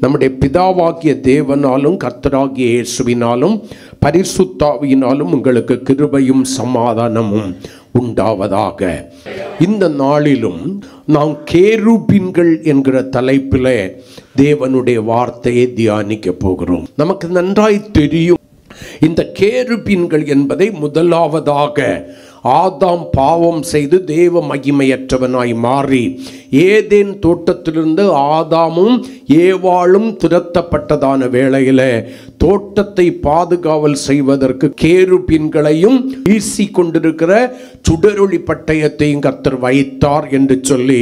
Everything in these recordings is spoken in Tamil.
நம்முடைய பிதாவாகிய தேவனாலும் கர்த்தராகிய இயேசுவினாலும் பரிசுத்தாவியினாலும் உங்களுக்கு கிருபையும் சமாதானமும் உண்டாவதாக. இந்த நாளிலும் நாம் கேருபீன்கள் என்கிற தலைப்பில் தேவனுடைய வார்த்தையை தியானிக்க போகிறோம். நமக்கு நன்றாய் தெரியும், இந்த கேருபீன்கள் என்பதை முதலாவதாக ஆதாம் பாவம் செய்து தேவ மகிமையற்றவனாய் மாறி ஏதேன் தோட்டத்திலிருந்து ஆதாமும் ஏவாளும் துரத்தப்பட்டதான வேளையில் தோட்டத்தை பாதுகாவல் செய்வதற்கு கேருபீன்களையும் வீசி கொண்டிருக்கிற சுடரொளி பட்டயத்தையும் கர்த்தர் வைத்தார் என்று சொல்லி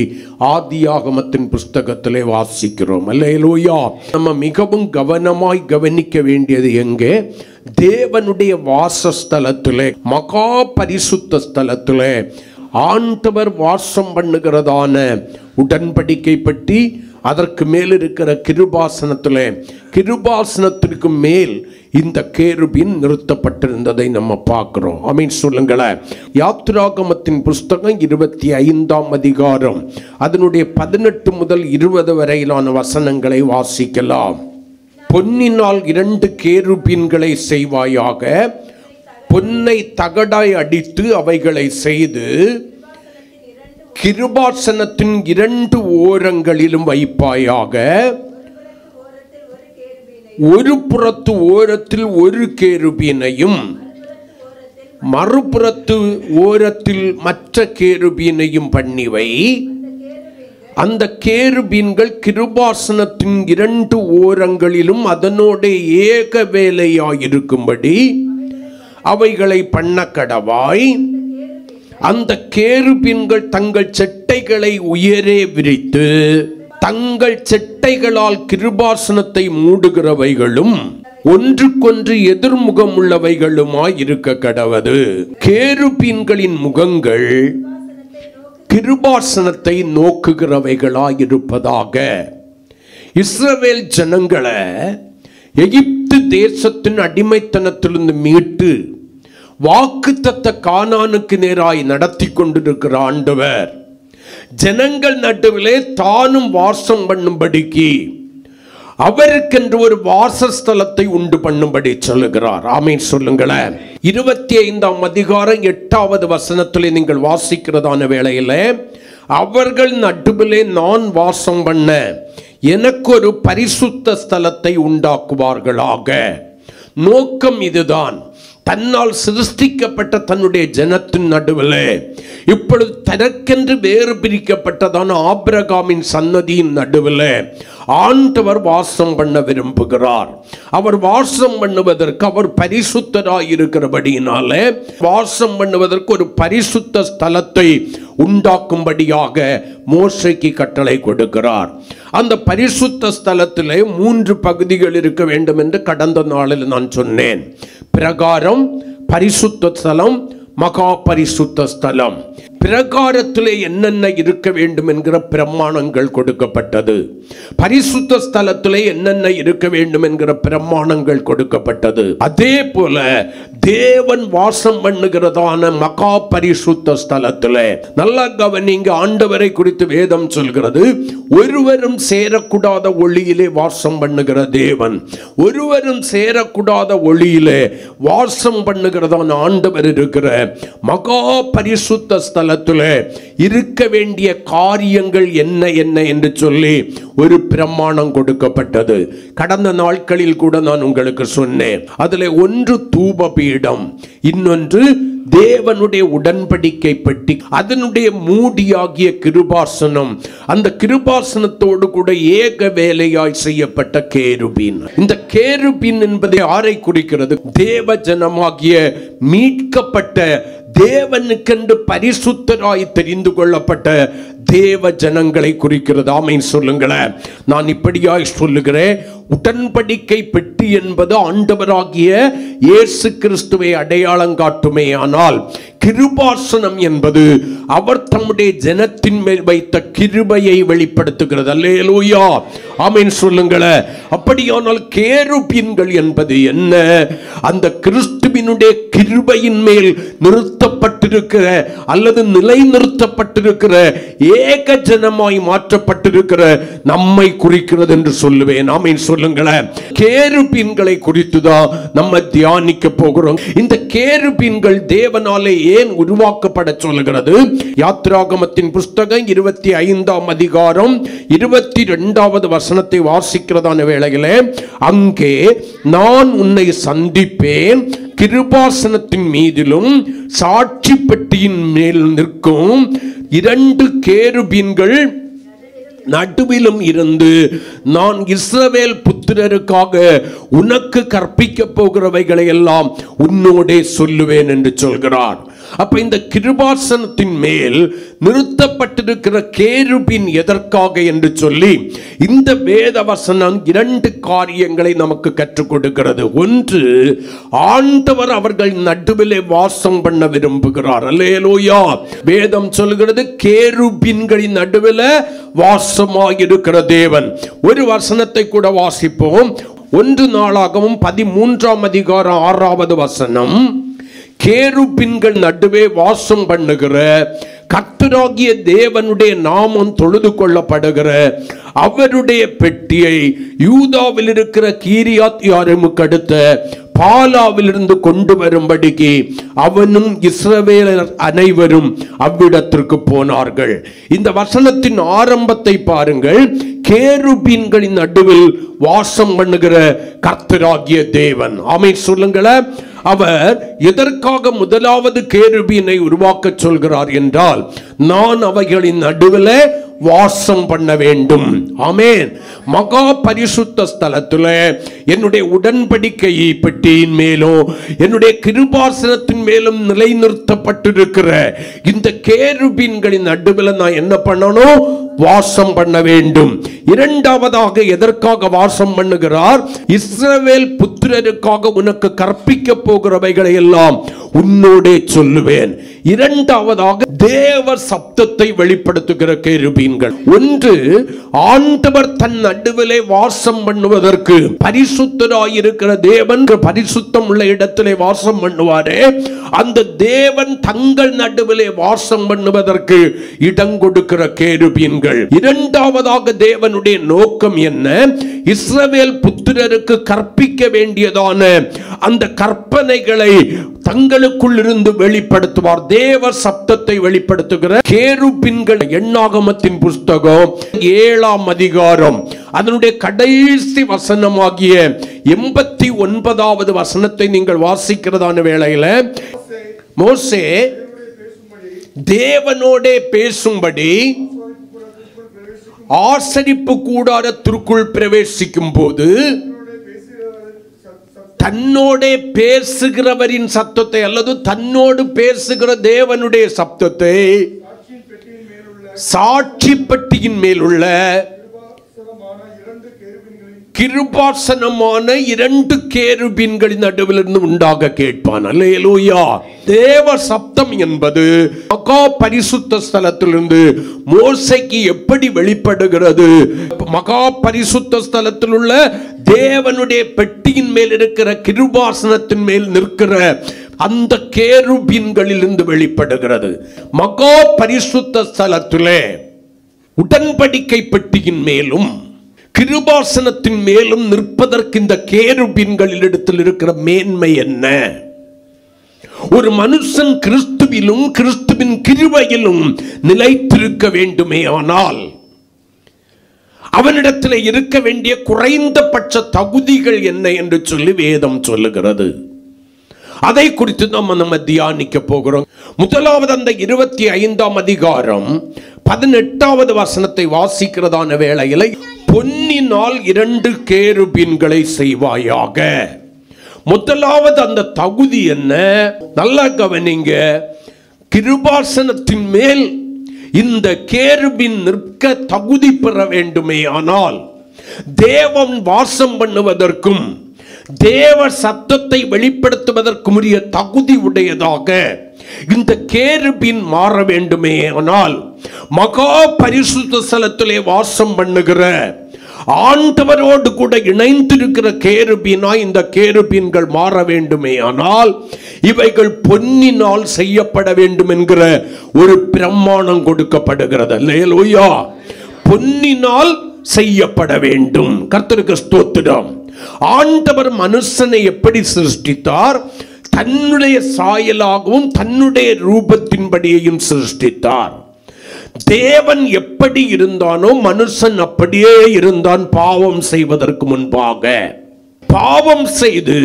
ஆதியாகமத்தின் புஸ்தகத்திலே வாசிக்கிறோம். அல்லேலூயா. நம்ம மிகவும் கவனமாய் கவனிக்க வேண்டியது எங்கே? தேவனுடைய வாசஸ்தலத்திலே, மகா பரிசுத்த ஸ்தலத்திலே ஆண்டவர் வாசம் பண்ணுகிறதான உடன்படிக்கை பற்றி, அதற்கு மேல் இருக்கிற கிருபாசனத்திலே, கிருபாசனத்திற்கு மேல் இந்த கேருபீன் நிறுத்தப்பட்டிருந்ததை நம்ம பார்க்கிறோம். ஆமென் சொல்லுங்களேன். யாத்திராகமத்தின் புஸ்தகம் 25ஆம் அதிகாரம் அதனுடைய 18 முதல் 20 வரையிலான வசனங்களை வாசிக்கலாம். பொன்னினால் 2 கேருபீன்களை செய்வாயாக, பொன்னை தகடாய் அடித்து அவைகளை செய்து கிருபாசனத்தின் 2 ஓரங்களிலும் வைப்பாயாக. ஒரு புறத்து ஓரத்தில் ஒரு கேருபீனையும் மறுபுறத்து ஓரத்தில் மற்ற கேருபீனையும் பண்ணிவை. அந்த கேருபீன்கள் கிருபாசனத்தின் 2 ஓரங்களிலும் அதனோட ஏக வேலையாயிருக்கும்படி அவைகளை பண்ண கடவாய். அந்த கேருபீன்கள் தங்கள் செட்டைகளை உயரே விரித்து தங்கள் செட்டைகளால் கிருபாசனத்தை மூடுகிறவைகளும் ஒன்றுக்கொன்று எதிர்முகம் உள்ளவைகளுமாய் இருக்க கடவது. கேருபீன்களின் முகங்கள் கிருபாசனத்தை நோக்குகிறவைகளாய் இருப்பதாக. இஸ்ரவேல் ஜனங்களை எகிப்து தேசத்தின் அடிமைத்தனத்திலிருந்து மீட்டு வாக்குத்தத்த கானானுக்கு நேராய் நடத்தி கொண்டிருக்கிற ஆண்டவர் ஜனங்கள் நடுவிலே தானும் வாசம் பண்ணும்படிக்கு அவருக்கென்று ஒரு வாசஸ்தலத்தை உண்டு பண்ணும்படி சொல்லுகிறார். ஆமென் சொல்லுங்களேன். 25ஆம் அதிகாரம் 8வது வசனத்திலே நீங்கள் வாசிக்கிறதான வேளையில், அவர்கள் நடுவிலே நான் வாசம் பண்ண எனக்கு ஒரு பரிசுத்த ஸ்தலத்தை உண்டாக்குவார்களாக. நோக்கம் இதுதான். தன்னால் சிருஷ்டிக்கப்பட்ட தன்னுடைய ஜனத்தின் நடுவில் இப்பொழுது தனக்கென்று வேறு பிரிக்கப்பட்டதான ஆபிரகாமின் சன்னதியின் நடுவில் ஆண்டவர் வாசம் பண்ண விரும்புகிறார். அவர் வாசம் பண்ணுவதற்கு அவர் பரிசுத்தராய் இருக்கிறபடியினாலே வாசம் பண்ணுவதற்கு ஒரு பரிசுத்த ஸ்தலத்தை உண்டாக்கும்படியாக மோசேக்கு கட்டளை கொடுக்கிறார். அந்த பரிசுத்த ஸ்தலத்திலே 3 பகுதிகள் இருக்க வேண்டும் என்று கடந்த நாளில் நான் சொன்னேன். பிரகாரம், பரிசுத்த ஸ்தலம், மகா பரிசுத்த ஸ்தலம். பிரகாரத்திலே என்னென்ன இருக்க வேண்டும் என்கிற பிரமாணங்கள் கொடுக்கப்பட்டது. பரிசுத்த ஸ்தலத்திலே என்னென்ன இருக்க வேண்டும் என்கிற பிரமாணங்கள் கொடுக்கப்பட்டது. அதே போல தேவன் வாசம் பண்ணுகிறதான மகா பரிசுத்த ஸ்தலத்திலே நல்ல கவனிங்க, ஆண்டவரை குறித்து வேதம் சொல்கிறது, ஒருவரும் சேரக்கூடாத ஒளியிலே வாசம் பண்ணுகிற தேவன், ஒருவரும் சேரக்கூடாத ஒளியிலே வாசம் பண்ணுகிறதான ஆண்டவர் இருக்கிற மகா பரிசுத்த ஸ்தலத்திலே இருக்க வேண்டிய காரியங்கள் என்ன என்ன என்று சொல்லி ஒரு பிரமாணம் கொடுக்கப்பட்டது. கடந்த நாட்களில் கூட நான் உங்களுக்கு சொன்னேன். அதில் ஒன்று தூப பீடம், இன்னொன்று தேவனுடைய உடன்படிக்கை பெட்டி, அதனுடைய மூடியாகிய கிருபாசனம், அந்த கிருபாசனத்தோடு கூட ஏக வேலையாய் செய்யப்பட்ட கேருபீன். இந்த கேருபீன் என்பதை யாரை குறிக்கிறது? தேவ ஜனமாகிய மீட்கப்பட்ட தேவனுக்கென்று பரிசுத்தராய் தெரிந்து கொள்ளப்பட்ட தேவ ஜனங்களை குறிக்கிறது. ஆமென் சொல்லுங்களேன். நான் இப்படியாய் சொல்லுகிறேன், உடன்படிக்கை பெட்டி என்பது ஆண்டவராகிய இயேசு கிறிஸ்துவை அடையாளம் காட்டுமே. ஆனால் கிருபாசனம் என்பது அவர் தம்முடைய ஜனத்தின் மேல் வைத்த கிருபையை வெளிப்படுத்துகிறது. அல்லேலூயா, ஆமென் சொல்லுங்களே. அப்படியானால் கேருபீன்கள் என்பது என்ன? அந்த கிறிஸ்துவினுடைய கிருபையின் மேல் நிறுத்தப்பட்டிருக்கிற அல்லது நிலைநிறுத்தப்பட்டிருக்கிற ஏக ஜனமாய் மாற்றப்பட்டிருக்கிற நம்மை குறிக்கிறது என்று சொல்லுவேன். ஆமென் சொல்லுங்களேன். கேருபீன்களை குறித்துதான் நம்ம தியானிக்க போகிறோம். இந்த கேருபீன்கள் தேவனாலே ஏன் உருவாக்கப்பட சொல்லுகிறது? யாத்ராகமத்தின் புஸ்தகம் 25ஆம் அதிகாரம் 22வது வசனத்தை வாசிக்கிறதான வேளையிலே, அங்கே நான் உன்னை சந்திப்பேன், கிருபாசனத்தின் மீதிலும் சாட்சி பெட்டியின் மேல் நிற்கும் 2 கேருபீன்கள் நடுவிலும் இருந்து நான் இஸ்ரவேல் புத்திரருக்காக உனக்கு கற்பிக்க போகிறவைகளை எல்லாம் உன்னோடே சொல்லுவேன் என்று சொல்கிறார். அப்ப இந்த கிருபாசனத்தின் மேல் நிறுத்தப்பட்டிருக்கிற கேருபீன் எதற்காக என்று சொல்லி இந்த வேத வசனம் 2 காரியங்களை நமக்கு கற்றுக் கொடுக்கிறது. ஒன்று, ஆண்டவர் அவர்கள் நடுவிலே வாசம் பண்ண விரும்புகிறார். அல்லேலூயா. வேதம் சொல்கிறது கேருபீன்களின் நடுவில் வாசமாயிருக்கிற தேவன். ஒரு வசனத்தை கூட வாசிப்போம். 1 நாளாகமம் 13ஆம் அதிகாரம் 6வது வசனம், கேருபீன்கள் நடுவே வாசம் பண்ணுகிற கர்த்தராகிய தேவனுடைய நாமம் தொழுது கொள்ளப்படுகிற அவருடைய பெட்டியை யூதாவில் இருக்கிற கீரியாத் யாரீமுக்கு அடுத்த பாலாவிலிருந்து கொண்டு வரும்படிக்கு அவனும் இஸ்ரவேலர் அனைவரும் அவ்விடத்திற்கு போனார்கள். இந்த வசனத்தின் ஆரம்பத்தை பாருங்கள். கேருபீன்களின் நடுவில் வாசம் பண்ணுகிற கர்த்தராகிய தேவன். ஆமென் சொல்லுங்களேன். அவர் எதற்காக முதலாவது கேருபீனை உருவாக்க சொல்கிறார் என்றால், நான் அவைகளின் நடுவில் வாசம் பண்ண வேண்டும். ஆமென். மகா பரிசுத்த ஸ்தலத்தில் என்னுடைய உடன்படிக்கை பெட்டியின் மேலும் என்னுடைய கிருபாசனத்தின் மேலும் நிலைநிறுத்தப்பட்டிருக்கிற இந்த கேருபீன்களின் நடுவில் நான் என்ன பண்ணணும்? வாசம் பண்ண வேண்டும். இரண்டாவதாக எதற்காக வாசம் பண்ணுகிறார்? இஸ்ரவேல் புத்திரருக்காக உனக்கு கற்பிக்க போகிறவைகளை எல்லாம் உன்னோடே சொல்லுவேன். இரண்டாவதாக தேவ சப்தத்தை வெளிப்படுத்துகிற கேருபீன்கள். ஒன்று, ஆண்டவர் தன் நடுவிலே வாசம் பண்ணுவதற்கு பரிசுத்தராயிருக்கிற தேவன் பரிசுத்தம் உள்ள இடத்திலே வாசம் பண்ணுவாரே, அந்த தேவன் தங்கள் நடுவிலே வாசம் பண்ணுவதற்கு இடம் கொடுக்கிற கேருபீன்கள். இரண்டாவதாக தேவனுடைய நோக்கம் என்ன? இஸ்ரவேல் புத்திரருக்கு கற்பிக்க வேண்டியதான அந்த கற்பனைகளை தங்களுக்குள் இருந்து வெளிப்படுத்துவார். தேவ சப்தத்தை வெளிப்படுத்துகிற கேருபீன்கள். எண்ணாகமத்தின் புஸ்தகம் 7ஆம் அதிகாரம் அதனுடைய கடைசி வசனமாகிய 89வது வசனத்தை நீங்கள் வாசிக்கிறதான வேளையில, மோசே தேவனோடே பேசும்படி ஆசரிப்பு கூடாரத்திற்குள் பிரவேசிக்கும் போது தன்னோட பேசுகிறவரின் சத்தத்தை அல்லது தன்னோடு பேசுகிற தேவனுடைய சத்தத்தை சாட்சி பெட்டியின் மேலுள்ள கிருபாசனமான 2 கேருபீன்களின் நடுவிலிருந்து உண்டாக கேட்பான். அல்லேலூயா. தேவ சப்தம் என்பது மகா பரிசுத்த ஸ்தலத்திலிருந்து மோசேக்கு எப்படி வெளிப்படுகிறது? மகா பரிசுத்த ஸ்தலத்தில் உள்ள தேவனுடைய பெட்டியின் மேல் இருக்கிற கிருபாசனத்தின் மேல் நிற்கிற அந்த கேருபீன்களிலிருந்து வெளிப்படுகிறது. மகா பரிசுத்த ஸ்தலத்திலே உடன்படிக்கை பெட்டியின் மேலும் கிருபாசனத்தின் மேலும் நிற்பதற்கு இந்த கேருபீன்களில் இடத்தில் இருக்கிற மேன்மை என்ன? ஒரு மனுஷன் கிறிஸ்துவிலும் கிறிஸ்துவின் கிருபையிலும் நிலைத்திருக்க வேண்டுமே ஆனால் அவனிடத்தில் இருக்க வேண்டிய குறைந்தபட்ச தகுதிகள் என்ன என்று சொல்லி வேதம் சொல்லுகிறது. அதை குறித்து நம்ம தியானிக்க போகிறோம். முதலாவது அந்த 25ஆம் அதிகாரம் 18வது வசனத்தை வாசிக்கிறதான வேளையில், பொன்னினால் 2 கேருபீன்களை செய்வாயாக. முதலாவது அந்த தகுதி என்ன? நல்லா கவனிங்க. கிருபாசனத்தின் மேல் இந்த கேருபீன் நிற்க தகுதி பெற வேண்டுமே ஆனால் தேவன் வாசம் பண்ணுவதற்கும் தேவ சத்தத்தை வெளிப்படுத்துவதற்கு உரிய தகுதி உடையதாக இந்த கேருபீன் மாற வேண்டுமே ஆனால் மகா பரிசுத்த ஸ்தலத்திலே வாசம் பண்ணுகிற ஆண்டவரோடு கூட இணைந்திருக்கிற கேருபீனாய் இந்த கேருபீன்கள் மாற வேண்டுமே ஆனால் இவைகள் பொன்னினால் செய்யப்பட வேண்டும் என்கிற ஒரு பிரமாணம் கொடுக்கப்படுகிறது. அல்லேலூயா. பொன்னினால் செய்யப்பட வேண்டும். கர்த்தருக்கு ஸ்தோத்திரம். ஆண்டவர் மனுஷனை எப்படி சிருஷ்டித்தார்? தன்னுடைய சாயலாகவும் தன்னுடைய ரூபத்தின்படியையும் சிருஷ்டித்தார். தேவன் எப்படி இருந்தானோ மனுஷன் அப்படியே இருந்தான். பாவம் செய்வதற்கு முன்பாக பாவம் செய்து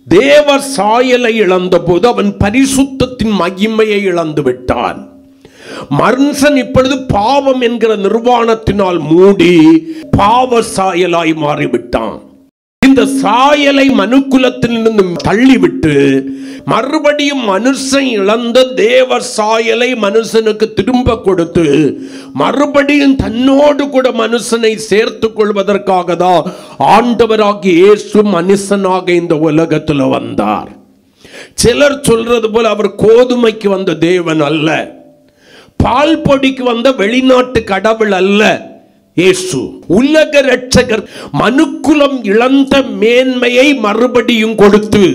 தேவ சாயலை இழந்த போது அவன் பரிசுத்தத்தின் மகிமையை இழந்து விட்டான். மனுஷன் இப்பொழுது பாவம் என்கிற நிர்வாணத்தினால் மூடி பாவ சாயலாய் மாறிவிட்டான். இந்த சாயலை மனுக்குலத்திலிருந்து தள்ளிவிட்டு மறுபடியும் மனுஷன் இழந்த தேவ சாயலை மனுஷனுக்கு திரும்ப கொடுத்து மறுபடியும் தன்னோடு கூட மனுஷனை சேர்த்துக் கொள்வதற்காக தான் ஆண்டவராகிய இயேசு மனுஷனாக இந்த உலகத்தில் வந்தார். சிலர் சொல்றது போல அவர் கோதுமைக்கு வந்த தேவன் அல்ல, பால் பொடிக்கு வந்த வெளிநாட்டு கடவுள் அல்ல. இயேசு உலக இரட்சகர். மனுக்குலம் இழந்த மேன்மையை மறுபடியும் கொடுத்து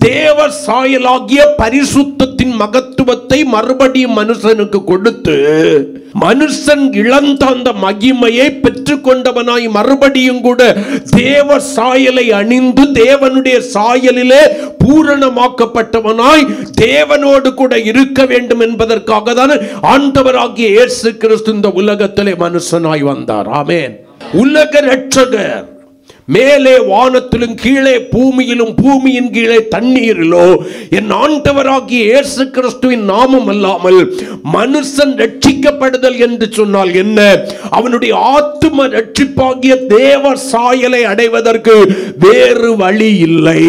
தேவ சாயலாகிய பரிசுத்தத்தின் மகத்துவத்தை மறுபடியும் மனுஷனுக்கு கொடுத்து மனுஷன் இழந்த அந்த மகிமையை பெற்றுக் கொண்டவனாய் மறுபடியும் கூட தேவ சாயலை அணிந்து தேவனுடைய சாயலிலே பூரணமாக்கப்பட்டவனாய் தேவனோடு கூட இருக்க வேண்டும் என்பதற்காக தான் ஆண்டவராகிய இயேசு கிறிஸ்து இந்த உலகத்திலே மனுஷனாய் வந்தார். ஆமென். உலக இரட்சகர். மேலே வானத்திலும் கீழே பூமியிலும் பூமியின் கீழே தண்ணீரிலோ என் ஆண்டவராகிய இயேசு கிறிஸ்துவின் நாமம் அல்லாமல் மனுஷன் ரட்சிக்கப்படுதல் என்று சொன்னால் என்ன? அவனுடைய ஆத்தும ரட்சிப்பாகிய தேவ சாயலை அடைவதற்கு வேறு வழி இல்லை.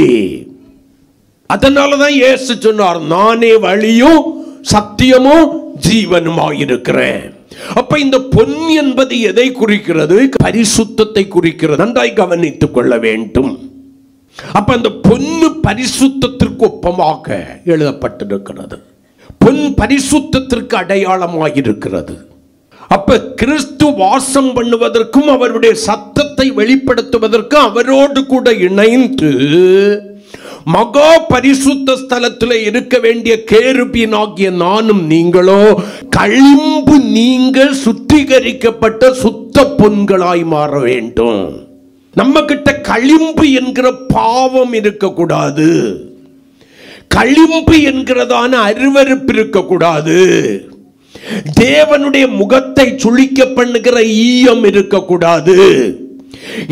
அதனாலதான் இயேசு சொன்னார், நானே வழியும் சத்தியமும் ஜீவனுமாயிருக்கிறேன். அப்ப இந்த பொன் என்பது எதை குறிக்கிறது? பரிசுத்தத்தை குறிக்கிறது. நன்றாய் கவனித்துக் கொள்ள வேண்டும். அப்ப அந்த பொன்னு பரிசுத்தத்திற்கு ஒப்பமாக எழுதப்பட்டிருக்கிறது. பொன் பரிசுத்தத்திற்கு அடையாளமாயிருக்கிறது. அப்ப கிறிஸ்து வாசம் பண்ணுவதற்கும் அவருடைய சத்தத்தை வெளிப்படுத்துவதற்கும் அவரோடு கூட இணைந்து மகா பரிசுத்த ஸ்தலத்தில் இருக்க வேண்டிய கேருபீன் ஆகிய நானும் நீங்களோ களிம்பு நீங்கள் சுத்திகரிக்கப்பட்ட சுத்த பொன்களாய் மாற வேண்டும். நம்ம கிட்ட களிம்பு என்கிற பாவம் இருக்கக்கூடாது. களிம்பு என்கிறதான அருவருப்பு இருக்கக்கூடாது. தேவனுடைய முகத்தை சுளிக்க பண்ணுகிற ஈயம் இருக்கக்கூடாது.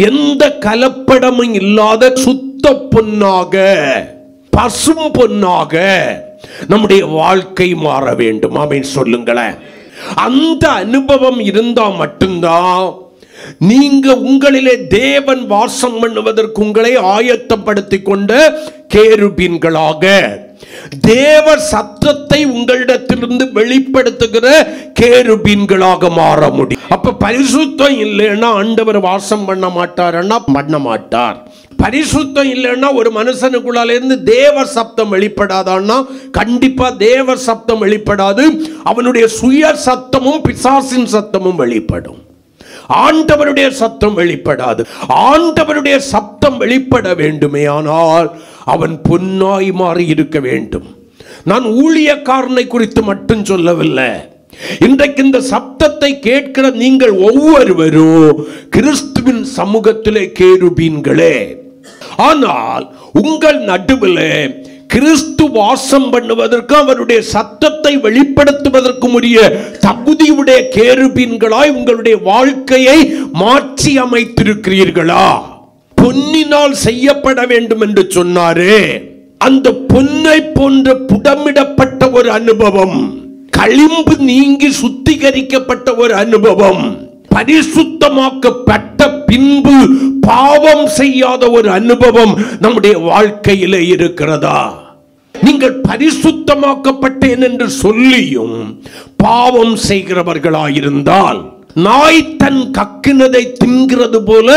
எந்த கலப்படமும் இல்லாத சுத்த பொன்னாக பசும் பொன்னாக நம்முடைய வாழ்க்கை மாற வேண்டும். ஆமென் சொல்லுங்களேன். அந்த அனுபவம் இருந்தா மட்டும்தான் நீங்க உங்களிலே தேவன் வாசம் பண்ணுவதற்கு உங்களை ஆயத்தப்படுத்திக் கொண்ட கேருபீன்களாக தேவ சத்தத்தை உங்களிடத்திலிருந்து வெளிப்படுத்துகிற கேருபீன்களாக மாற முடியும். அப்ப பரிசுத்தம் இல்லைன்னா ஆண்டவர் வாசம் பண்ண மாட்டார்னா பண்ண மாட்டார். பரிசுத்தம் இல்லைன்னா ஒரு மனுஷனுக்குள்ளால இருந்து தேவ சப்தம் வெளிப்படாதான்னா கண்டிப்பா தேவ சப்தம் வெளிப்படாது. அவனுடைய சுய சத்தமும் பிசாசின் சத்தமும் வெளிப்படும். ஆண்டவருடைய சத்தம் வெளிப்படாது. ஆண்டவருடைய சப்தம் வெளிப்பட வேண்டுமே ஆனால் அவன் பொன்னாய் மாறி இருக்க வேண்டும். நான் ஊழியக்காரனை குறித்து மட்டும் சொல்லவில்லை. இன்றைக்கு இந்த சப்தத்தை கேட்கிற நீங்கள் ஒவ்வொருவரும் கிறிஸ்துவின் சமூகத்திலே கேருபீன்களே. ஆனால் உங்கள் நடுவில் கிறிஸ்து வாசம் பண்ணுவதற்கு அவருடைய சத்தத்தை வெளிப்படுத்துவதற்கும் உரிய தகுதியுடைய கேருபீன்களாய் உங்களுடைய வாழ்க்கையை மாற்றி அமைத்திருக்கிறீர்களா? பொன்னினால் செய்யப்பட வேண்டும் என்று சொன்னாரே, அந்த பொன்னை போன்ற புடமிடப்பட்ட ஒரு அனுபவம், களிம்பு நீங்கி சுத்திகரிக்கப்பட்ட ஒரு அனுபவம், பரிசுத்தமாக்கப்பட்ட பின்பு பாவம் செய்யாத ஒரு அனுபவம் நம்முடைய வாழ்க்கையிலே இருக்கிறதா? நீங்கள் பரிசுத்தமாக்கப்பட்டேன் என்று சொல்லியும் பாவம் செய்கிறவர்களாயிருந்தால் நாய் தன் கக்கினதை தின்கிறது போல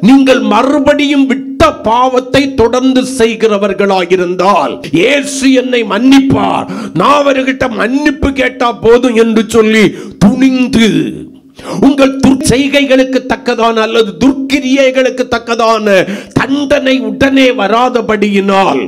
நீங்கள் மறுபடியும் விட்ட பாவத்தை தொடர்ந்து செய்கிறவர்களாயிருந்தால் இயேசு என்னை மன்னிப்பார், நான் அவர்கிட்ட மன்னிப்பு கேட்டா போதும் என்று சொல்லி துணிந்து உங்கள் துர்ச்செய்கைகளுக்கு தக்கதான அல்லது துர்க்கிரியைகளுக்கு தக்கதான தண்டனை உடனே வராதபடியினால்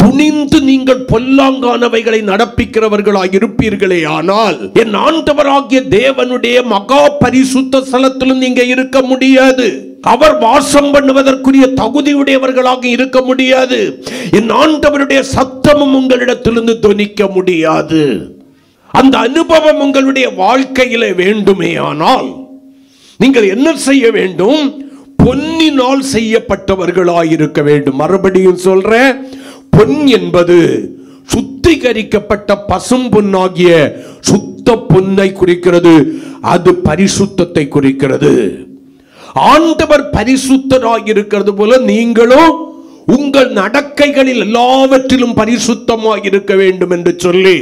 துணிந்து நீங்கள் பொல்லாங்கானவைகளை நடப்பிக்கிறவர்களாக இருப்பீர்களே ஆனால் என் ஆண்டவராகிய தேவனுடைய மகா பரிசுத்த ஸ்தலத்திலும் நீங்க இருக்க முடியாது. அவர் வாசம் பண்ணுவதற்குரிய தகுதியுடையவர்களாக இருக்க முடியாது. என் ஆண்டவருடைய சத்தமும் உங்களிடத்திலிருந்து தொனிக்க முடியாது. அந்த அனுபவம் உங்களுடைய வாழ்க்கையிலே வேண்டுமே ஆனால் நீங்கள் என்ன செய்ய வேண்டும்? பொன்னினால் செய்யப்பட்டவர்களாயிருக்க வேண்டும். மறுபடியும் சொல்றேன், பொன் என்பது சுத்திகரிக்கப்பட்ட பசும் பொன்னாகிய சுத்த பொன்னை குறிக்கிறது. அது பரிசுத்தத்தை குறிக்கிறது. ஆண்டவர் பரிசுத்தராக இருக்கிறது போல நீங்களும் உங்கள் நடக்கைகளில் எல்லாவற்றிலும் பரிசுத்தமாக இருக்க வேண்டும் என்று சொல்லி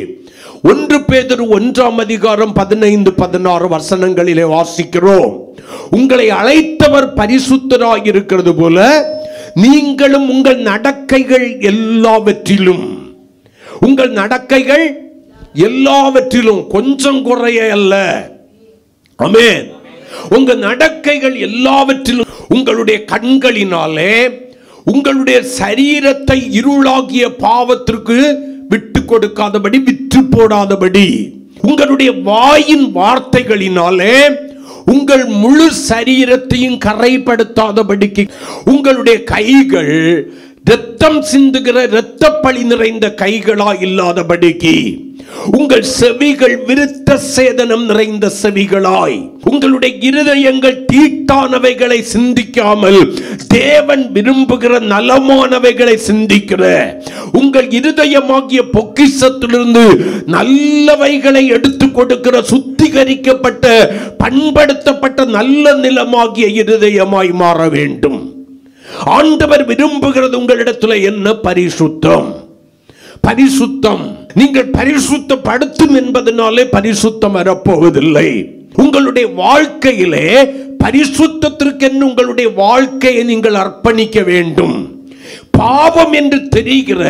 1 பேதுரு 1:15-16 வசனங்களிலே வாசிக்கிறோம். உங்களை அழைத்தவர் பரிசுத்தராக இருக்கிறது போல நீங்களும் உங்கள் நடக்கைகள் எல்லாவற்றிலும் கொஞ்சம் குறைய அல்ல. ஆமென். உங்கள் நடக்கைகள் எல்லாவற்றிலும் உங்களுடைய கண்களினாலே உங்களுடைய சரீரத்தை இருளாகிய பாவத்திற்கு விட்டு கொடுக்காதபடி, விற்று போடாதபடி, உங்களுடைய வாயின் வார்த்தைகளினாலே உங்கள் முழு சரீரத்தையும் கரைப்படுத்தாதபடிக்கு, உங்களுடைய கைகள் இரத்தம் சிந்துகிற இரத்தப்பழி நிறைந்த கைகளா இல்லாதபடிக்கு, உங்கள் செவிகள் விருத்த சேதனம் நிறைந்த செவிகளாய், உங்களுடைய இருதயங்கள் தீட்டானவைகளை சிந்திக்காமல் தேவன் விரும்புகிற நலமானவைகளை சிந்திக்கிற உங்கள் இருதயமாகிய பொக்கிஷத்திலிருந்து நல்லவைகளை எடுத்து கொடுக்கிற சுத்திகரிக்கப்பட்ட பண்படுத்தப்பட்ட நல்ல நிலமாகிய இருதயமாய் மாற வேண்டும். ஆண்டவர் விரும்புகிறது உங்களிடத்தில் என்ன? பரிசுத்தம். பரிசுத்தம். நீங்கள் பரிசுத்தப்படுத்தும் என்பதனாலே பரிசுத்தம் வரப்போவதில்லை. உங்களுடைய வாழ்க்கையிலே பரிசுத்தத்திற்கென்று உங்களுடைய வாழ்க்கையை நீங்கள் அர்ப்பணிக்க வேண்டும். பாவம் என்று தெரிகிற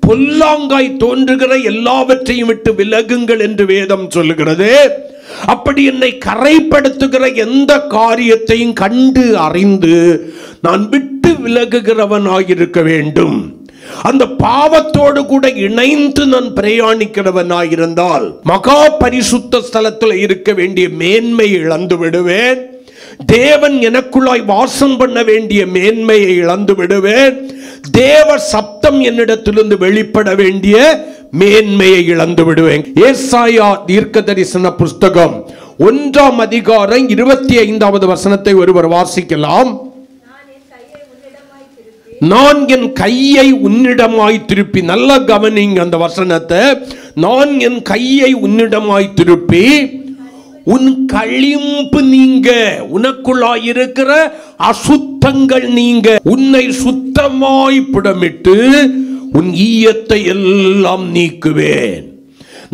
பொல்லாங்காய் தோன்றுகிற எல்லாவற்றையும் விட்டு விலகுங்கள் என்று வேதம் சொல்லுகிறது. அப்படி என்னை கரைப்படுத்துகிற எந்த காரியத்தையும் கண்டு அறிந்து நான் விட்டு விலகுகிறவனாயிருக்க வேண்டும். அந்த பாவத்தோடு கூட இணைந்து நான் பிரயாணிக்கிறவனாயிருந்தால் மகா பரிசுத்த ஸ்தலத்தில் இருக்க வேண்டிய மேன்மையை இழந்து விடுவேன். தேவன் எனக்குள்ளாய் வாசம் பண்ண வேண்டிய மேன்மையை இழந்து விடுவேன். தேவ சப்தம் என்னிடத்திலிருந்து வெளிப்பட வேண்டிய மேன்மையை இழந்து விடுவேன். ஏசாயா தீர்க்க தரிசன புஸ்தகம் 1:25 வசனத்தை ஒருவர் வாசிக்கலாம். நான் என் கையை உன்னிடமாய் திருப்பி, நல்ல கவனிங்க அந்த வசனத்தை. நான் என் கையை உன்னிடமாய் திருப்பி உன் களிம்பு நீங்க, உனக்குள்ளாயிருக்கிற அசுத்தங்கள் நீங்க, உன்னை சுத்தமாய் புடமிட்டு உன் ஈயத்தை எல்லாம் நீக்குவேன்.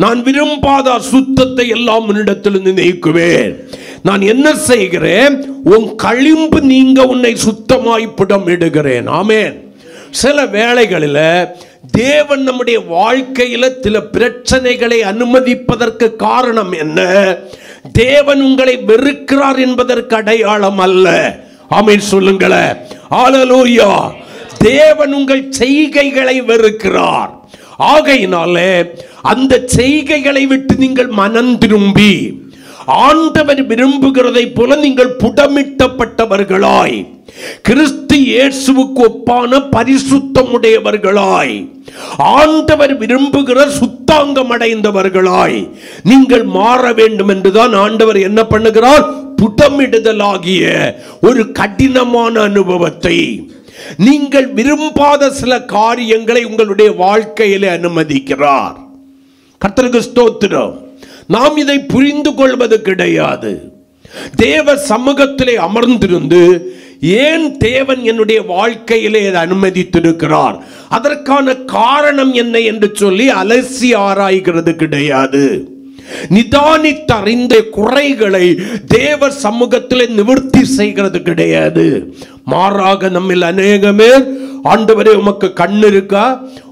நான் விரும்பாத அசுத்தத்தை எல்லாம் உன்னிடத்திலிருந்து நீக்குவேன். நான் என்ன செய்கிறேன்? உன் களிம்பு நீங்க உன்னை சுத்தமாய் புடமிடுகிறேன். ஆமென். சில வேளைகளில் தேவன் நம்முடைய வாழ்க்கையில சில பிரச்சனைகளை அனுமதிப்பதற்கு காரணம் என்ன? தேவன் உங்களை வெறுக்கிறார் என்பதற்கு அடையாளம் அல்ல. ஆமென் சொல்லுங்களேன். ஹல்லேலூயா. தேவன் உங்கள் செய்கைகளை வெறுக்கிறார். ஆகையினாலே அந்த செய்கைகளை விட்டு நீங்கள் மனம் திரும்பி ஆண்டவர் விரும்புகிறதை போல நீங்கள் புடமிட்டப்பட்டவர்களாய், கிறிஸ்து இயேசுவுக்கு ஒப்பான பரிசுத்தம் உடையவர்களாய், ஆண்டவர் விரும்புகிற சுத்தாங்கம் அடைந்தவர்களாய் நீங்கள் மாற வேண்டும் என்றுதான் ஆண்டவர் என்ன பண்ணுகிறார்? புடமிடுதலாகிய ஒரு கடினமான அனுபவத்தை, நீங்கள் விரும்பாத சில காரியங்களை உங்களுடைய வாழ்க்கையிலே அனுமதிக்கிறார். கர்த்தருக்கு ஸ்தோத்திரம். நாம் இதை புரிந்து கொள்வது கிடையாது. தேவ சமூகத்திலே அமர்ந்திருந்து ஏன் தேவன் என்னுடைய வாழ்க்கையிலே அதை அனுமதித்திருக்கிறார், அதற்கான காரணம் என்ன என்று சொல்லி அலசி ஆராய்கிறது கிடையாது. நிதானித்தறிந்த குறைகளை தேவ சமூகத்தில் நிவர்த்தி செய்கிறது கிடையாது. மாறாக நம்மில் அநேகமே, ஆண்டவரே உமக்கு கண் இருக்கா,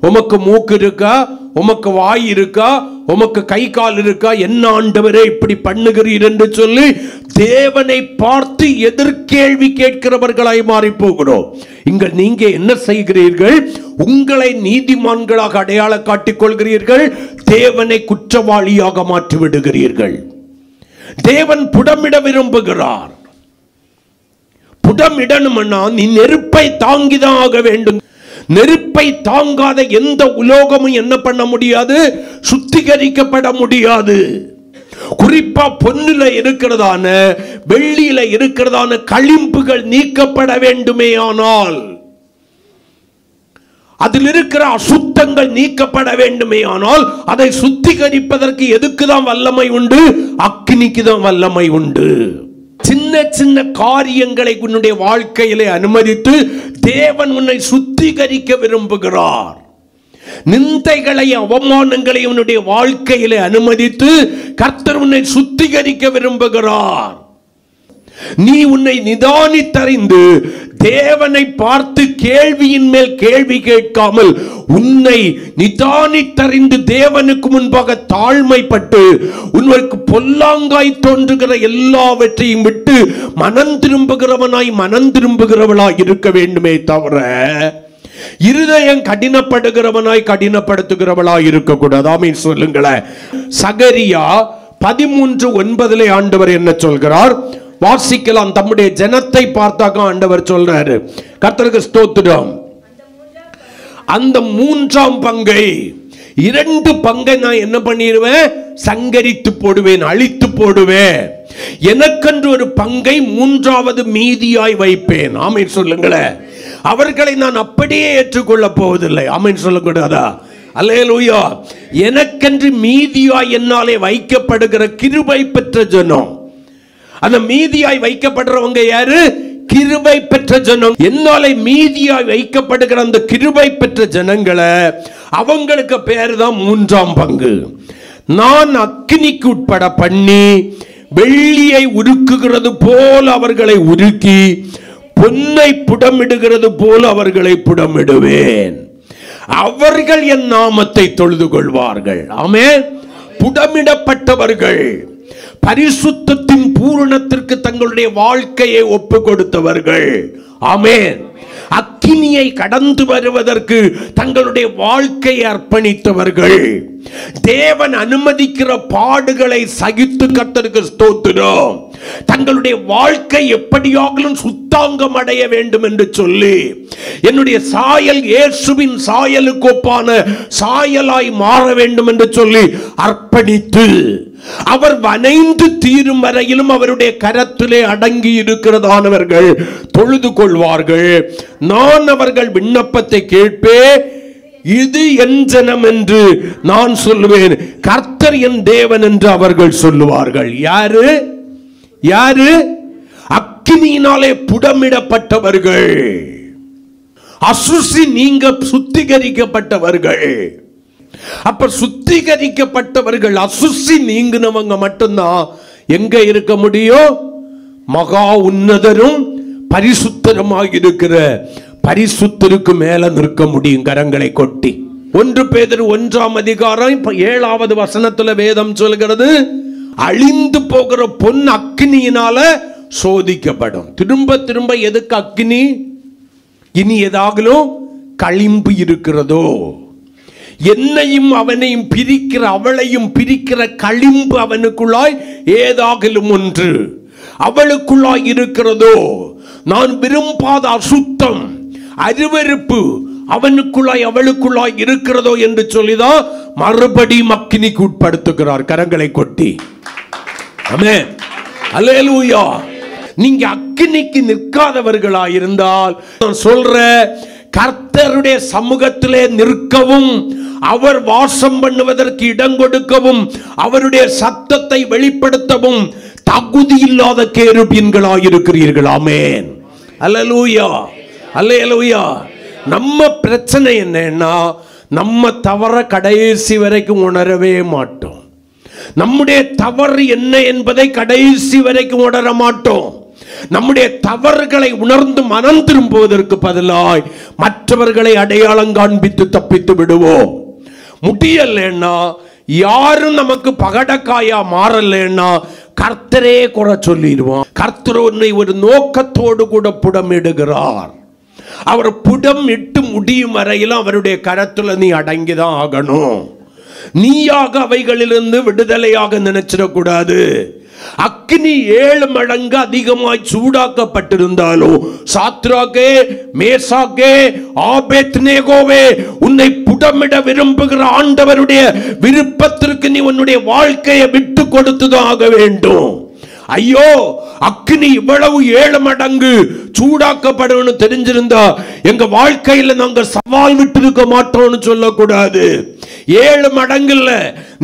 உமக்கு மூக்கு இருக்கா, உமக்கு வாய் இருக்கா, உமக்கு கை கால் இருக்கா, என்ன ஆண்டவரே இப்படி பண்ணுகிறீர் என்று சொல்லி தேவனை பார்த்து எதிர்கேள்வி கேட்கிறவர்களாய் மாறி போகிறோம். இங்க நீங்க என்ன செய்கிறீர்கள்? உங்களை நீதிமான்களாக அடையாளம் காட்டிக் கொள்கிறீர்கள், தேவனை குற்றவாளியாக மாற்றி விடுகிறீர்கள். தேவன் புடமிட விரும்புகிறார். புடமிடணும்னா நீ நெருப்பை தாங்கிதான் ஆக வேண்டும். நெருப்பை தாங்காத எந்த உலோகமும் என்ன பண்ண முடியாது? சுத்திகரிக்கப்பட முடியாது. குறிப்பா பொன்னில இருக்கிறதான, வெள்ளியில இருக்கிறதான களிம்புகள் நீக்கப்பட வேண்டுமே, ஆனால் அதில் இருக்கிற அசுத்தங்கள் நீக்கப்பட வேண்டுமே, ஆனால் அதை சுத்திகரிப்பதற்கு எதுக்கு தான் வல்லமை உண்டு? அக்கினிக்கு தான் வல்லமை உண்டு. சின்ன சின்ன காரியங்களை உன்னுடைய வாழ்க்கையிலே அனுமதித்து தேவன் உன்னை சுத்திகரிக்க விரும்புகிறார். நிந்தைகளை, அவமானங்களை உன்னுடைய வாழ்க்கையிலே அனுமதித்து கர்த்தர் உன்னை சுத்திகரிக்க விரும்புகிறார். நீ உன்னை நிதானித்தறிந்து தேவனை பார்த்து கேள்வியின் மேல் கேள்வி கேட்காமல் உன்னை நிதானித்தறிந்து தேவனுக்கு முன்பாக தாழ்மைப்பட்டு உனக்கு பொல்லாங்காய் தோன்றுகிற எல்லாவற்றையும் விட்டு மனம் திரும்புகிறவளாய் இருக்க வேண்டுமே தவிர இருதயம் கடினப்படுகிறவனாய் கடினப்படுத்துகிறவளாய் இருக்கக்கூடாது. ஆமென் சொல்லுங்களேன். சகரியா 13:9 ஆண்டவர் என்ன சொல்கிறார் வாசிக்கலாம். தம்முடைய ஜனத்தை பார்த்தாக்க ஆண்டவர் சொல்றாரு. கர்த்தருக்கு ஸ்தோத்திரம். அந்த 3ஆம் பங்கை, 2 பங்கை நான் என்ன பண்ணிடுவேன்? சங்கரித்து போடுவேன், அழித்து போடுவேன். எனக்கென்று ஒரு பங்கை 3வது மீதியாய் வைப்பேன். ஆமென் சொல்லுங்களேன். அவர்களை நான் அப்படியே ஏற்றுக்கொள்ள போவதில்லை. ஆமென் சொல்லக்கூடாதா? அல்லேலூயா. எனக்கென்று மீதியாய் என்னாலே வைக்கப்படுகிற கிருபை பெற்ற ஜனம். அந்த மீதியாய் வைக்கப்படுறவங்க யாரு? கிருபை பெற்ற ஜனம். என்னாலே மீதியாய் வைக்கப்படுகிற அந்த கிருபை பெற்ற ஜனங்களை, அவங்களுக்கு பேர் தான் 3ஆம் பங்கு. நான் அக்கினிக்கு உட்பட பண்ணி வெள்ளியை உருக்குகிறது போல அவர்களை உருக்கி பொன்னை புடமிடுகிறது போல அவர்களை புடமிடுவேன். அவர்கள் என் நாமத்தை தொழுது கொள்வார்கள். ஆமென். புடமிடப்பட்டவர்கள், பரிசுத்தத்தின் பூரணத்திற்கு தங்களுடைய வாழ்க்கையை ஒப்பு கொடுத்தவர்கள். ஆமென். அக்கினியை கடந்து வருவதற்கு தங்களுடைய வாழ்க்கையை அர்ப்பணித்தவர்கள், தேவன் அனுமதிக்கிற பாடுகளை சகித்து கர்த்தருக்கு ஸ்தோத்திரம், தங்களுடைய வாழ்க்கை எப்படியாகிலும் சுத்தாங்கம் அடைய வேண்டும் என்று சொல்லி என்னுடைய சாயல் இயேசுவின் சாயலுக்கு ஒப்பான சாயலாய் மாற வேண்டும் என்று சொல்லி அர்ப்பணித்து அவர் வனைந்து தீரும் வரையிலும் அவருடைய கரத்திலே அடங்கி இருக்கிறதானவர்கள் தொழுது கொள்வார்கள். நான் அவர்கள் விண்ணப்பத்தை கேட்பேன், இது என் ஜனம் என்று நான் சொல்லுவேன், கர்த்தர் என் தேவன் என்று அவர்கள் சொல்லுவார்கள். யாரு? யாரு? அக்கினியினாலே புடமிடப்பட்டவர்கள், அசுசி நீங்க சுத்திகரிக்கப்பட்டவர்கள். அப்ப சுத்திகரிக்கப்பட்டவர்கள், அசுசி நீங்கினவங்க மட்டும்தான் எங்க இருக்க முடியும்? மகா உன்னதரும் பரிசுத்தருமாக இருக்கிற பரிசுத்தருக்கு மேல நிற்க முடியும் கரங்களை கொட்டி. 1 பேதுரு 1ஆம் அதிகாரம் 7வது வசனத்துல வேதம் சொல்கிறது, அழிந்து போகிற பொன் அக்கினியினால சோதிக்கப்படும். திரும்ப திரும்ப எதுக்கு அக்கினி? இனி ஏதாகலும் களிம்பு இருக்கிறதோ, என்னையும் அவனையும் பிரிக்கிற, அவளையும் பிரிக்கிற களிம்பு அவனுக்குள்ளாய் ஏதாகலும் ஒன்று அவளுக்குள்ளாய் இருக்கிறதோ, நான் விரும்பாத அசுத்தம், அருவருப்பு அவனுக்குள்ளாய் அவளுக்குள்ளாய் இருக்கிறதோ என்று சொல்லிதான் மறுபடியும் அக்கினிக்கு உட்படுத்துகிறார் கரங்களை கொட்டி. ஆமென். அல்லேலூயா. நீங்க அக்கினிக்கு நிற்காதவர்களாய் இருந்தால் நான் சொல்ற, கர்த்தருடைய சமூகத்திலே நிற்கவும், அவர் வாசம் பண்ணுவதற்கு இடம் கொடுக்கவும், அவருடைய சத்தத்தை வெளிப்படுத்தவும் தகுதி இல்லாத கேருபீன்களாய் இருக்கிறீர்கள். ஆமென். அல்லேலூயா. அல்லேலூயா. நம்ம பிரச்சனை என்னன்னா, நம்ம தவற கடைசி வரைக்கும் உணரவே மாட்டோம். நம்முடைய தவறு என்ன என்பதை கடைசி வரைக்கும் உணர மாட்டோம். நம்முடைய தவறுகளை உணர்ந்து மனம் திரும்புவதற்கு பதிலாய் மற்றவர்களை அடையாளம் காண்பித்து தப்பித்து விடுவோம். முடியலன்னா, யாரும் நமக்கு பகடக்காயா மாறலன்னா கர்த்தரே குறை சொல்லிடுவோம். கர்த்தர் உன்னை ஒரு நோக்கத்தோடு கூட புடமிடுகிறார். அவர் புடம் இட்டு முடியும் வரையிலும் அவருடைய கரத்துல நீ அடங்கிதான் ஆகணும். நீயாக அவைகளிலிருந்து விடுதலையாக நினைச்சிடக்கூடாது. அக்னி 7 மடங்கு அதிகமாய் சூடாக்கப்பட்டிருந்தாலும் சாத்ராக்கே, மேசாக்கே, ஆபேத்நேகோவே, உன்னை புடமிட விரும்புகிற ஆண்டவருடைய விருப்பத்திற்கு நீ உன்னுடைய வாழ்க்கையை விட்டு கொடுத்துதான் ஆக வேண்டும். ஐயோ, அக்னி இவ்வளவு 7 மடங்கு சூடாக்கப்படும் தெரிஞ்சிருந்தா எங்க வாழ்க்கையில நாங்க சவால் விட்டு இருக்க மாட்டோம்னு சொல்லக்கூடாது. 7 மடங்கு இல்ல,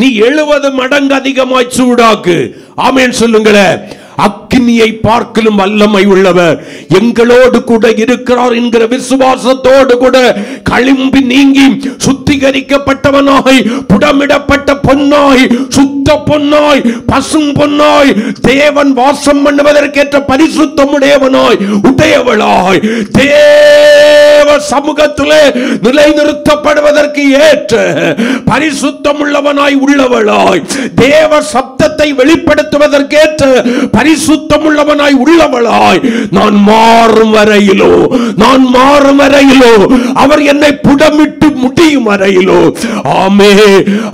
நீ 70 மடங்கு அதிகமாய் சூடாக்கு. ஆமென் சொல்லுங்களேன். அக்னியை பார்க்கலும் வல்லமை உள்ளவர் எங்களோடு கூட இருக்கிறார் என்கிற விசுவாசத்தோடு கூட களிம்பி நீங்கி சுத்திகரிக்கப்பட்டவனாய், புடமிடப்பட்ட பொன்னாய், சுத்த பொன்னாய், பசும் பொன்னாய், தேவன் வாசம் பண்ணுவதற்கேற்ற பரிசுத்தமுடையவனாய், உடையவளாய், தேவ சமூகத்திலே நிலைநிறுத்தப்படுவதற்கு ஏற்ற பரிசுத்தம் உள்ளவனாய் உள்ளவளாய், தேவ சப்தத்தை வெளிப்படுத்துவதற்கேற்ற பரிசுத்தம் உள்ளவனாய் உள்ளவளாய் நான் மாறும் வரையிலோ, நான் மாறும் வரையிலோ, அவர் என்னை புடமிட்டு முடியும் வரையிலோ, ஆமே,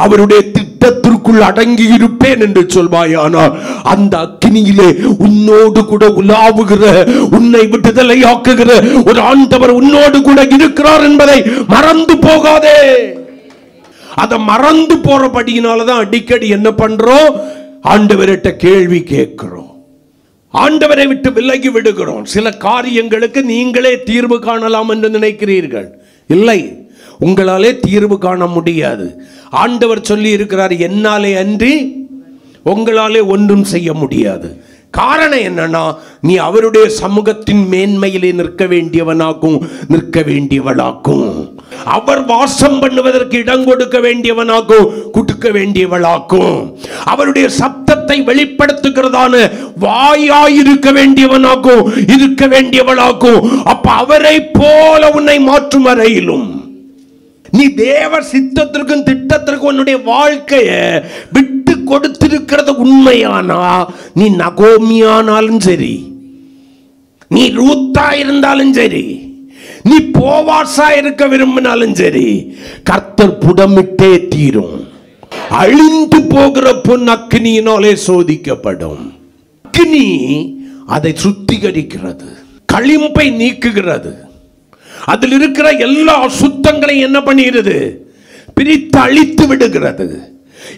அவருடைய திட்டத்திற்குள் அடங்கி இருப்பேன் என்று சொல்வாயானால் அந்த அக்கினியிலே உன்னோடு கூட உலாவுகிற, உன்னை விடுதலையாக்குகிற ஒரு ஆண்டவர் உன்னோடு கூட இருக்கிறார் என்பதை மறந்து போகாதே. அதை மறந்து போறபடியினாலதான் அடிக்கடி என்ன பண்றோம், ஆண்டவர்கிட்ட கேள்வி கேட்கிறோம், ஆண்டவரை விட்டு விலகி விடுகிறோம். சில காரியங்களுக்கு நீங்களே தீர்வு காணலாம் என்று நினைக்கிறீர்கள். இல்லை, உங்களாலே தீர்வு காண முடியாது. ஆண்டவர் சொல்லி இருக்கிறார், என்னாலே அன்றி உங்களாலே ஒன்றும் செய்ய முடியாது. காரணம் என்னன்னா, நீ அவருடைய சமூகத்தின் மேன்மையிலே நிற்க வேண்டியவனாக்கும், நிற்க வேண்டியவளாக்கும், அவர் வாசம் பண்ணுவதற்கு இடம் கொடுக்க வேண்டியவனாக்கும், கொடுக்க வேண்டியவளாக்கும், அவருடைய சப்தத்தை வெளிப்படுத்துகிறதான வாயாயிருக்க வேண்டியவனாக்கும், இருக்க வேண்டியவளாக்கும். அப்ப அவரை போல உன்னை மாற்றும் வரையிலும் நீ தேவ சித்தத்திற்கும் திட்டத்திற்கும் உன்னுடைய வாழ்க்கையை விட்டு கொடுத்திருக்கிறது உண்மையானா, நீ நகோமியானாலும் சரி, நீ ரூத்தா இருந்தாலும் சரி, நீ போவாசா இருக்க விரும்பினாலும் சரி, கர்த்தர் புடமிட்டே தீரும். அழிந்து போகிற பொன் அக்னியினாலே சோதிக்கப்படும். அக்னி அதை சுத்திகரிக்கிறது, களிம்பை நீக்குகிறது, அதில் இருக்கிற எல்லா அசுத்தங்களையும் என்ன பண்ணுகிறது, பிரித்து அழித்து விடுகிறது.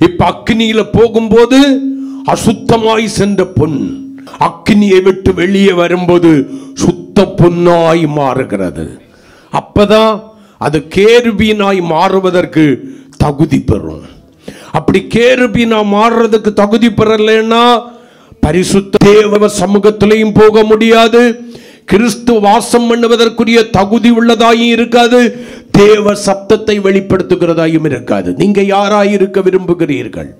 இப்ப அக்னியில போகும்போது அசுத்தமாய் சென்ற பொன் அக்னியை விட்டு வெளியே வரும்போது சுத்த பொன்னாய் மாறுகிறது. அப்பதான் அது கேருபீனாய் மாறுவதற்கு தகுதி பெறும். அப்படி கேருபீனா மாறுறதுக்கு தகுதி பெறலைன்னா பரிசுத்த தேவ சமூகத்திலையும் போக முடியாது, கிறிஸ்து வாசம் பண்ணுவதற்குரிய தகுதி உள்ளதாயும் இருக்காது, தேவ சப்தத்தை வெளிப்படுத்துகிறதாயும் இருக்காது. நீங்க யாராய் இருக்க விரும்புகிறீர்கள்?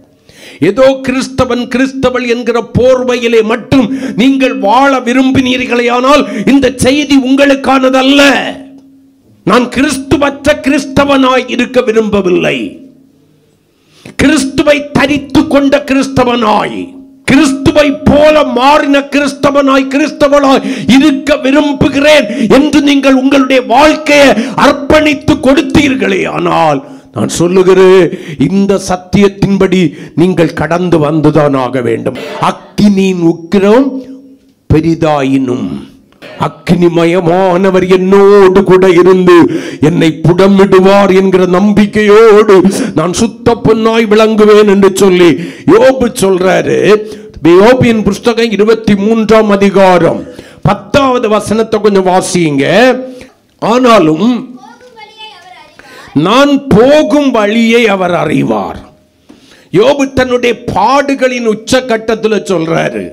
ஏதோ கிறிஸ்தவன் கிறிஸ்தவள் என்கிற போர்வையிலே மட்டும் நீங்கள் வாழ விரும்பினீர்களேயானால் இந்த செய்தி உங்களுக்கானதல்ல. நான் கிறிஸ்துவற்ற கிறிஸ்தவனாய் இருக்க விரும்பவில்லை. கிறிஸ்துவை தரித்து கொண்ட கிறிஸ்தவனாய், கிறிஸ்துவை போல மாறின கிறிஸ்தவனாய், கிறிஸ்தவனாய் இருக்க விரும்புகிறேன் என்று நீங்கள் உங்களுடைய வாழ்க்கையை அர்ப்பணித்து கொடுத்தீர்களே ஆனால் நான் சொல்லுகிறேன், இந்த சத்தியத்தின்படி நீங்கள் கடந்து வந்துதான் ஆக வேண்டும். அக்கினியின் உக்கிரம் பெரிதாயினும் அக்னிமயமானவர் என்னோடு கூட இருந்து என்னை புடமிடுவார் என்கிற நம்பிக்கையோடு நான் சுத்த பொன்னாய் விளங்குவேன் என்று சொல்லி யோபு சொல்றாரு. யோபின் புஸ்தகம் 23ஆம் அதிகாரம் 10வது வசனத்தை கொஞ்சம் வாசிங்க. ஆனாலும் நான் போகும் வழியை அவர் அறிவார். யோபு தன்னுடைய பாடுகளின் உச்சகட்டத்தில் சொல்றாரு.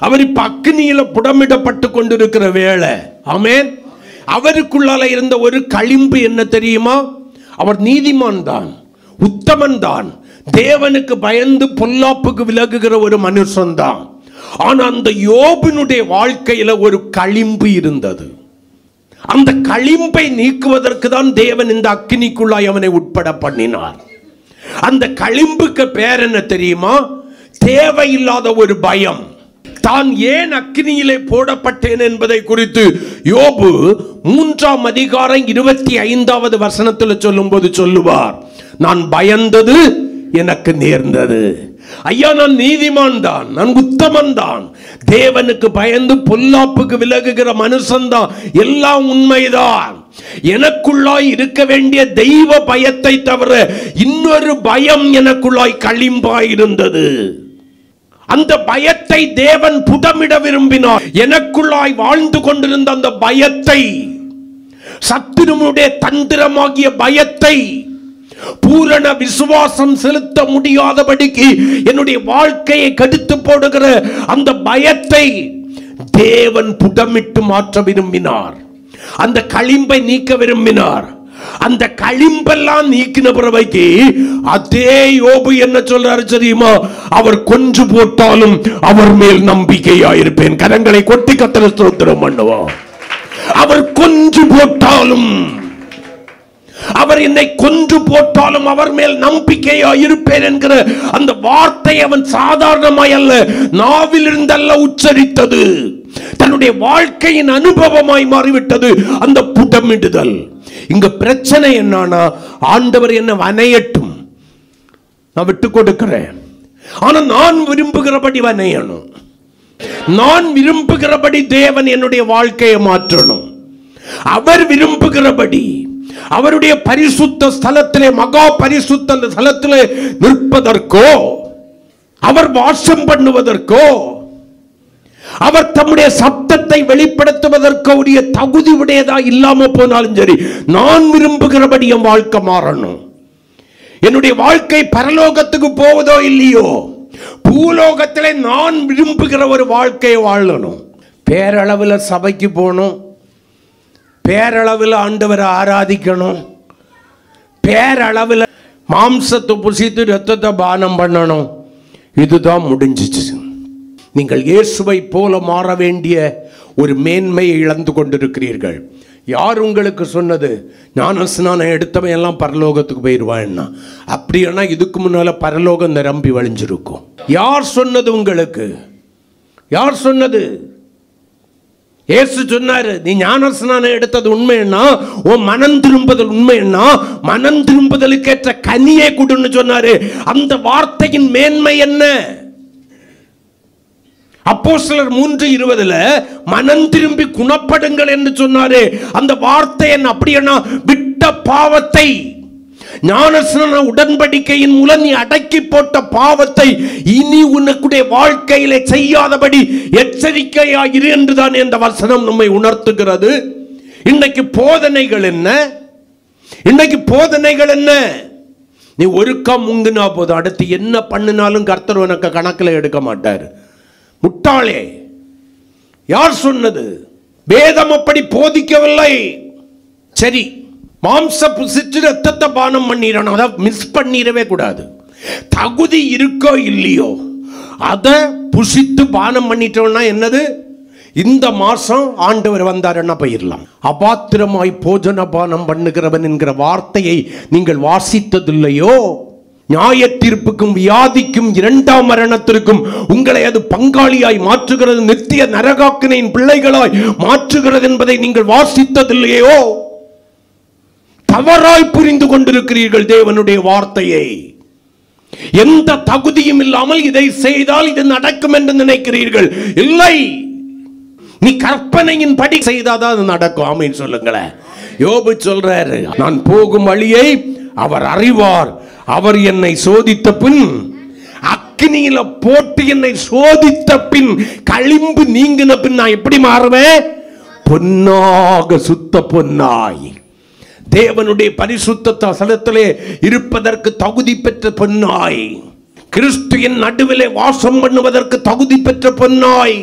அவர் இப்ப அக்னியில புடமிடப்பட்டு கொண்டிருக்கிற வேளை, ஆமென். அவருக்குள்ளால இருந்த ஒரு களிம்பு என்ன தெரியுமா? அவர் நீதிமான் தான், உத்தமன் தான், தேவனுக்கு பயந்து பொல்லாப்புக்கு விலகுகிற ஒரு மனுஷன்தான். ஆனா அந்த யோபினுடைய வாழ்க்கையில ஒரு களிம்பு இருந்தது. அந்த களிம்பை நீக்குவதற்கு தான் தேவன் இந்த அக்கினிக்குள்ளாய் அவனை உட்பட பண்ணினார். அந்த களிம்புக்கு பேர் என்ன தெரியுமா? தேவையில்லாத ஒரு பயம். தான் ஏன் அக்கினியிலே போடப்பட்டேன் என்பதை குறித்து யோபு 3ஆம் அதிகாரம் 25வது வசனத்தில் சொல்லும்போது சொல்லுவார், நான் பயந்தது எனக்கு நேர்ந்தது. ஐயா, நான் நீதிமான் தான், நான் உத்தமன் தான், தேவனுக்கு பயந்து பொல்லாப்புக்கு விலகுகிற மனுஷன் தான், எல்லாம் உண்மைதான். எனக்குள்ளாய் இருக்க வேண்டிய தெய்வ பயத்தை தவிர இன்னொரு பயம் எனக்குள்ளாய் களிம்பாய் இருந்தது. அந்த பயத்தை தேவன் புடமிட விரும்பினார். எனக்குள்ளாய் வாழ்ந்து கொண்டிருந்த அந்த பயத்தை, சத்துருவுடைய தந்திரமாகிய பயத்தை, பூரண விசுவாசம் செலுத்த முடியாதபடிக்கு என்னுடைய வாழ்க்கையை கெடுத்து போடுகிற அந்த பயத்தை தேவன் புடமிட்டு மாற்ற விரும்பினார். அந்த களிம்பை நீக்க விரும்பினார். அந்த களிம்பெல்லாம் நீக்கின பிறகு அதே யோபு என்ன சொல்றாரு தெரியுமா? அவர் கொன்று போட்டாலும் அவர் மேல் நம்பிக்கையாயிருப்பேன். கரங்களை கொட்டி கர்த்தரை ஸ்தோத்திரம் பண்ணுவோம். அவர் கொன்று போட்டாலும், அவர் என்னை கொன்று போட்டாலும் அவர் மேல் நம்பிக்கையா இருப்பேன் என்கிற அந்த வார்த்தை அவன் சாதாரணமாய் அல்ல, நாவிலிருந்தல்ல உச்சரித்தது, தன்னுடைய வாழ்க்கையின் அனுபவமாய் மாறிவிட்டது அந்த புடமிடுதல். இங்க பிரச்சனை என்னன்னா, ஆண்டவர் என்ன வனையட்டும், நான் விட்டு கொடுக்கிறேன், ஆனா நான் விரும்புகிறபடி வனையணும். நான் விரும்புகிறபடி தேவன் என்னுடைய வாழ்க்கையை மாற்றணும். அவர் விரும்புகிறபடி அவருடைய பரிசுத்த ஸ்தலத்திலே, மகா பரிசுத்த ஸ்தலத்திலே நிற்பதற்கோ, அவர் வாசம் பண்ணுவதற்கோ, அவர் தம்முடைய சப்தத்தை வெளிப்படுத்துவதற்கோ உடைய தகுதி உடையதா இல்லாம போனாலும் சரி, நான் விரும்புகிறபடி என் வாழ்க்கை மாறணும். என்னுடைய வாழ்க்கை பரலோகத்துக்கு போவதோ இல்லையோ, பூலோகத்திலே நான் விரும்புகிற ஒரு வாழ்க்கையை வாழணும். பேரளவில் சபைக்கு போகணும், பேரளவில் ஆண்டவரை ஆராதிக்கணும், பேரளவில் மாம்சத்தை புசித்து ரத்தத்தை பானம் பண்ணணும். இதுதான் முடிஞ்சிச்சு. நீங்கள் இயேசுவை போல மாற வேண்டிய ஒரு மேன்மையை இழந்து கொண்டிருக்கிறீர்கள். யார் உங்களுக்கு சொன்னது ஞானஸ்நானம் எடுத்தவன் எல்லாம் பரலோகத்துக்கு போயிடுவான்னா? அப்படின்னா இதுக்கு முன்னால பரலோகம் நிரம்பி வழிஞ்சிருக்கும். யார் சொன்னது உங்களுக்கு? யார் சொன்னது? இயேசு சொன்னாரு, நீ ஞானஸ்நானம் எடுத்தது உண்மைன்னா, உன் மனம் திரும்புதல் உண்மைன்னா, மனம் திரும்புதலுக்கேற்ற கனியை கொடுன்னு சொன்னாரு. அந்த வார்த்தையின் மேன்மை என்ன? அப்போஸ்தலர் 3:20 மனம் திரும்பி குணப்படுங்கள் என்று சொன்னாரு. அந்த வார்த்தை என்ன? அப்படின்னா விட்ட பாவத்தை, ஞானஸ்நான உடன்படிக்கையின் மூலம் நீ அடக்கி போட்ட பாவத்தை இனி உனக்குடைய வாழ்க்கையில செய்யாதபடி எச்சரிக்கையாயிரு என்றுதான் இந்த வசனம் நம்மை உணர்த்துகிறது. இன்னைக்கு போதனைகள் என்ன? இன்னைக்கு போதனைகள் என்ன? நீ ஒருக்கா முங்குனா போதும், அடுத்து என்ன பண்ணினாலும் கர்த்தர் உனக்கு கணக்கில் எடுக்க மாட்டார். முட்டாளே, யார் சொன்னது? வேதம் அப்படி போதிக்கவில்லை. சரி, மாம்ச புசிச்சு ரத்தத்தை பானம் பண்ணிடணும், அதை மிஸ் பண்ணிடவே கூடாது. தகுதி இருக்கோ இல்லையோ அதை புசித்து பானம் பண்ணிட்டோம்னா என்னது? இந்த மாசம் ஆண்டவர் வந்தாருன்னா போயிடலாம். அபாத்திரமாய் போஜன பானம் பண்ணுகிறவன் என்கிற வார்த்தையை நீங்கள் வாசித்ததில்லையோ? நியாய தீர்ப்புக்கும் வியாதிக்கும் இரண்டாம் மரணத்திற்கும் உங்களை அது பங்காளியாய் மாற்றுகிறது, நித்திய நரகாக்கினையின் பிள்ளைகளாய் மாற்றுகிறது என்பதை நீங்கள் வாசித்ததில்லையோ? தவறாய் புரிந்து கொண்டிருக்கிறீர்கள் தேவனுடைய வார்த்தையை. எந்த தகுதியும் இல்லாமல் இதை செய்தால் இது நடக்கும் என்று நினைக்கிறீர்கள். இல்லை, நீ கற்பனையின் படி செய்தாதான் அது நடக்கும். ஆமென் சொல்லுங்களேன். யோபு சொல்றாரு, நான் போகும் வழியை அவர் அறிவார், அவர் என்னை சோதித்த பின், அக்கினியில போட்டு என்னை சோதித்த பின், களிம்பு நீங்கின பின் நான் எப்படி மாறுவேன்? பொன்னாக, சுத்த பொன்னாய், தேவனுடைய பரிசுத்த ஸ்தலத்திலே இருப்பதற்கு தகுதி பெற்ற பொன்னாய், கிறிஸ்துவின் நடுவிலே வாசம் பண்ணுவதற்கு தகுதி பெற்ற பொன்னாய்,